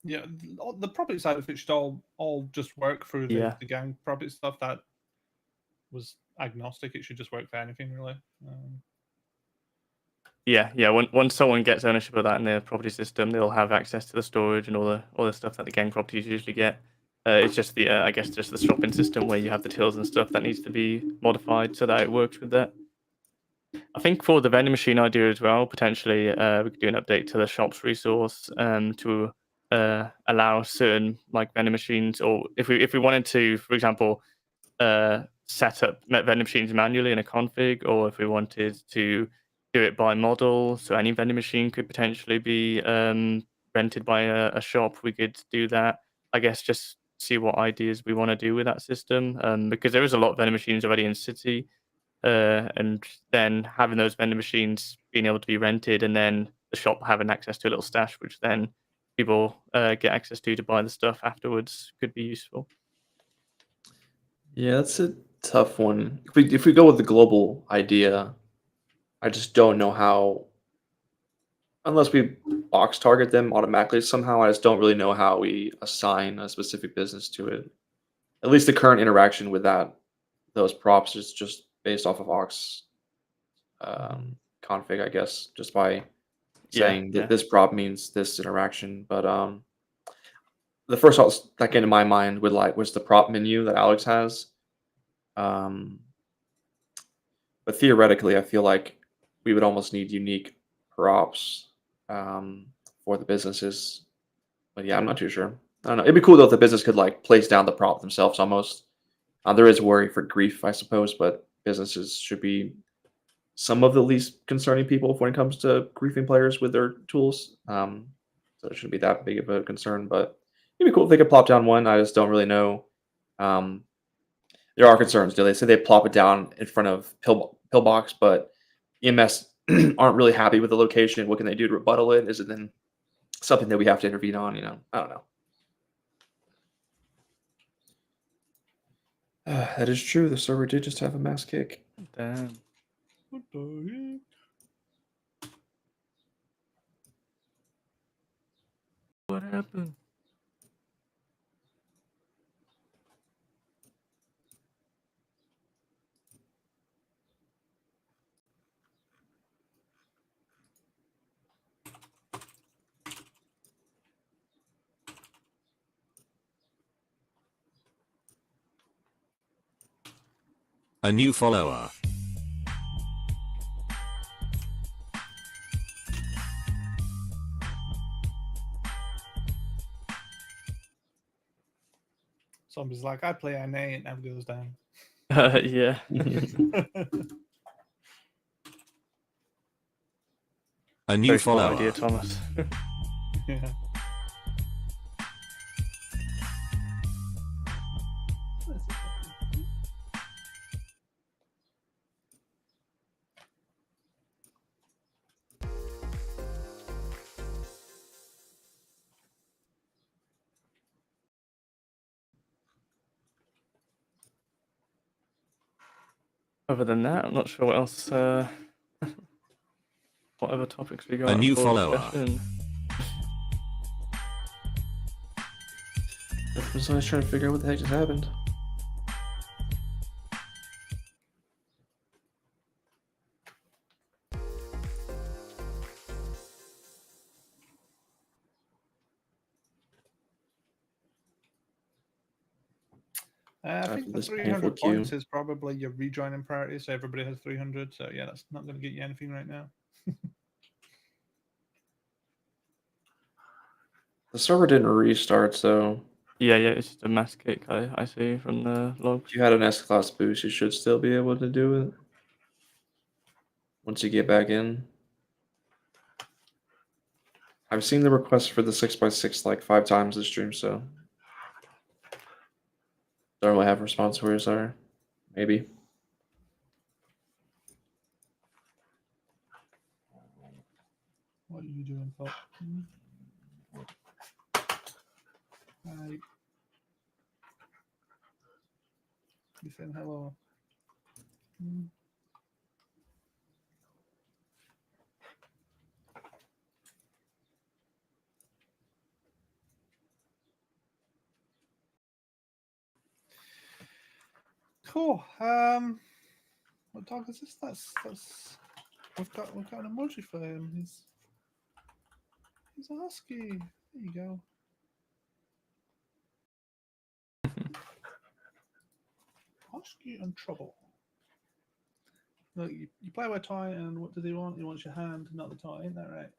Yeah. The property side of it should all just work through the gang property stuff. That was agnostic. It should just work for anything, really. Yeah. Once someone gets ownership of that in their property system, they'll have access to the storage and all the stuff that the gang properties usually get. It's just the I guess just the shopping system where you have the tills and stuff that needs to be modified so that it works with that. I think for the vending machine idea as well, potentially we could do an update to the shops resource to allow certain like vending machines, or if we wanted to, for example, set up vending machines manually in a config, or if we wanted to do it by model, so any vending machine could potentially be rented by a shop, we could do that. I guess just see what ideas we want to do with that system, because there is a lot of vending machines already in City. And then having those vending machines being able to be rented, and then the shop having access to a little stash, which then people get access to buy the stuff afterwards, could be useful. Yeah, that's a tough one. If we go with the global idea, I just don't know how, unless we box target them automatically somehow, I just don't really know how we assign a specific business to it. At least the current interaction with those props is just based off of aux config, I guess, just by saying that this prop means this interaction. But the first thought that came to my mind was the prop menu that Alex has. But theoretically, I feel like we would almost need unique props for the businesses. But yeah, I'm not too sure. I don't know. It'd be cool though if the business could like place down the prop themselves almost. There is worry for grief, I suppose, but businesses should be some of the least concerning people when it comes to griefing players with their tools. So it shouldn't be that big of a concern, but it'd be cool if they could plop down one. I just don't really know. There are concerns. They say they plop it down in front of pillbox, but EMS aren't really happy with the location. What can they do to rebuttal it? Is it then something that we have to intervene on. I don't know. That is true. The server did just have a mass kick. Damn. What the heck? What happened? A new follower. Zombie's like, I play NA, it never goes down. Yeah. A new Very smart follower. idea, Thomas. Yeah. Other than that, I'm not sure what else. What other topics we got? A new for follower. discussion? So I was trying to figure out what the heck just happened. I think After the this 300 painful points queue. is probably your rejoining priority, so everybody has 300. So yeah, that's not going to get you anything right now. The server didn't restart, so Yeah, it's just a mass kick. I see from the logs. if you had an S-class boost, you should still be able to do it once you get back in. I've seen the request for the 6x6 like 5 times this stream, so don't really have response where are. Maybe. What are you doing, Pop? Hi. You saying hello? Cool. What dog is this? That's we've got an emoji for him. He's a husky. There you go. Husky and trouble. Look, you play with a toy, and what does he want? He wants your hand, not the toy. Ain't that right?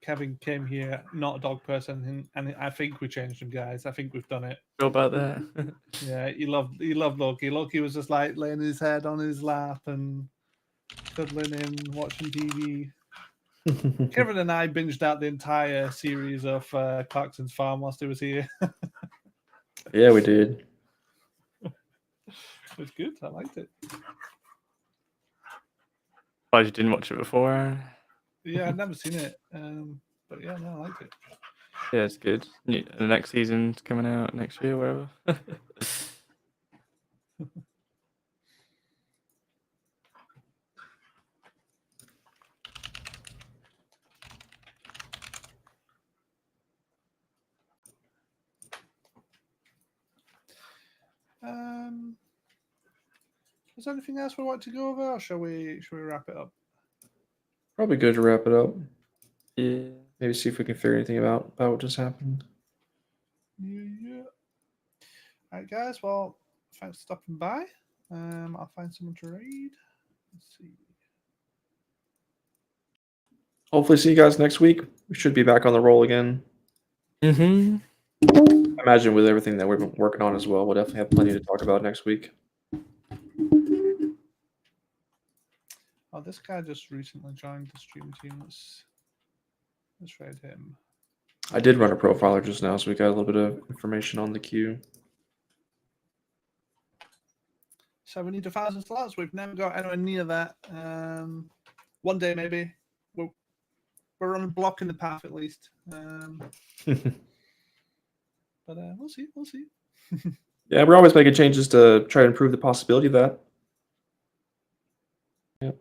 Kevin came here, not a dog person, and I think we changed him, guys. I think we've done it. Sure about that? Yeah, he loved Loki. Loki was just like laying his head on his lap and cuddling him, watching TV. Kevin and I binged out the entire series of Clarkson's Farm whilst he was here. Yeah, we did. It was good. I liked it. Glad you didn't watch it before. Yeah, I'd never seen it, but yeah, no, I liked it. Yeah, it's good. The next season's coming out next year, wherever. Is there anything else we want to go over, or shall we wrap it up? Probably good to wrap it up. Yeah. Maybe see if we can figure anything out about what just happened. Yeah. All right, guys. Well, thanks for stopping by. I'll find someone to raid. Let's see. Hopefully see you guys next week. We should be back on the roll again. Mm-hmm. I imagine with everything that we've been working on as well, we'll definitely have plenty to talk about next week. Oh, this guy just recently joined the stream team. Let's raid him. I did run a profiler just now, so we got a little bit of information on the queue. So we need 1,000 slots. We've never got anywhere near that. One day maybe. We're on a block in the path at least. But we'll see. We'll see. Yeah, we're always making changes to try to improve the possibility of that. Yep.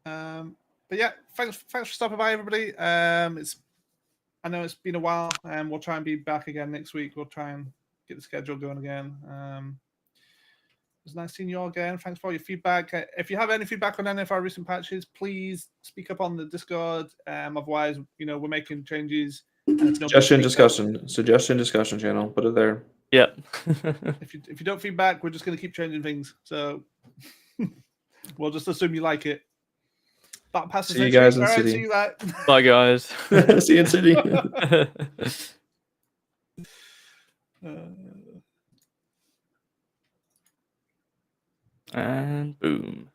But yeah, thanks for stopping by, everybody. I know it's been a while, and we'll try and be back again next week. We'll try and get the schedule going again. It was nice seeing you all again. Thanks for all your feedback. If you have any feedback on any of our recent patches, please speak up on the Discord. Otherwise, we're making changes. Suggestion discussion channel. Put it there. Yep. If you don't feedback, we're just going to keep changing things. So we'll just assume you like it. See you guys in All right, City. see you later. Bye, guys. See you in City. And boom.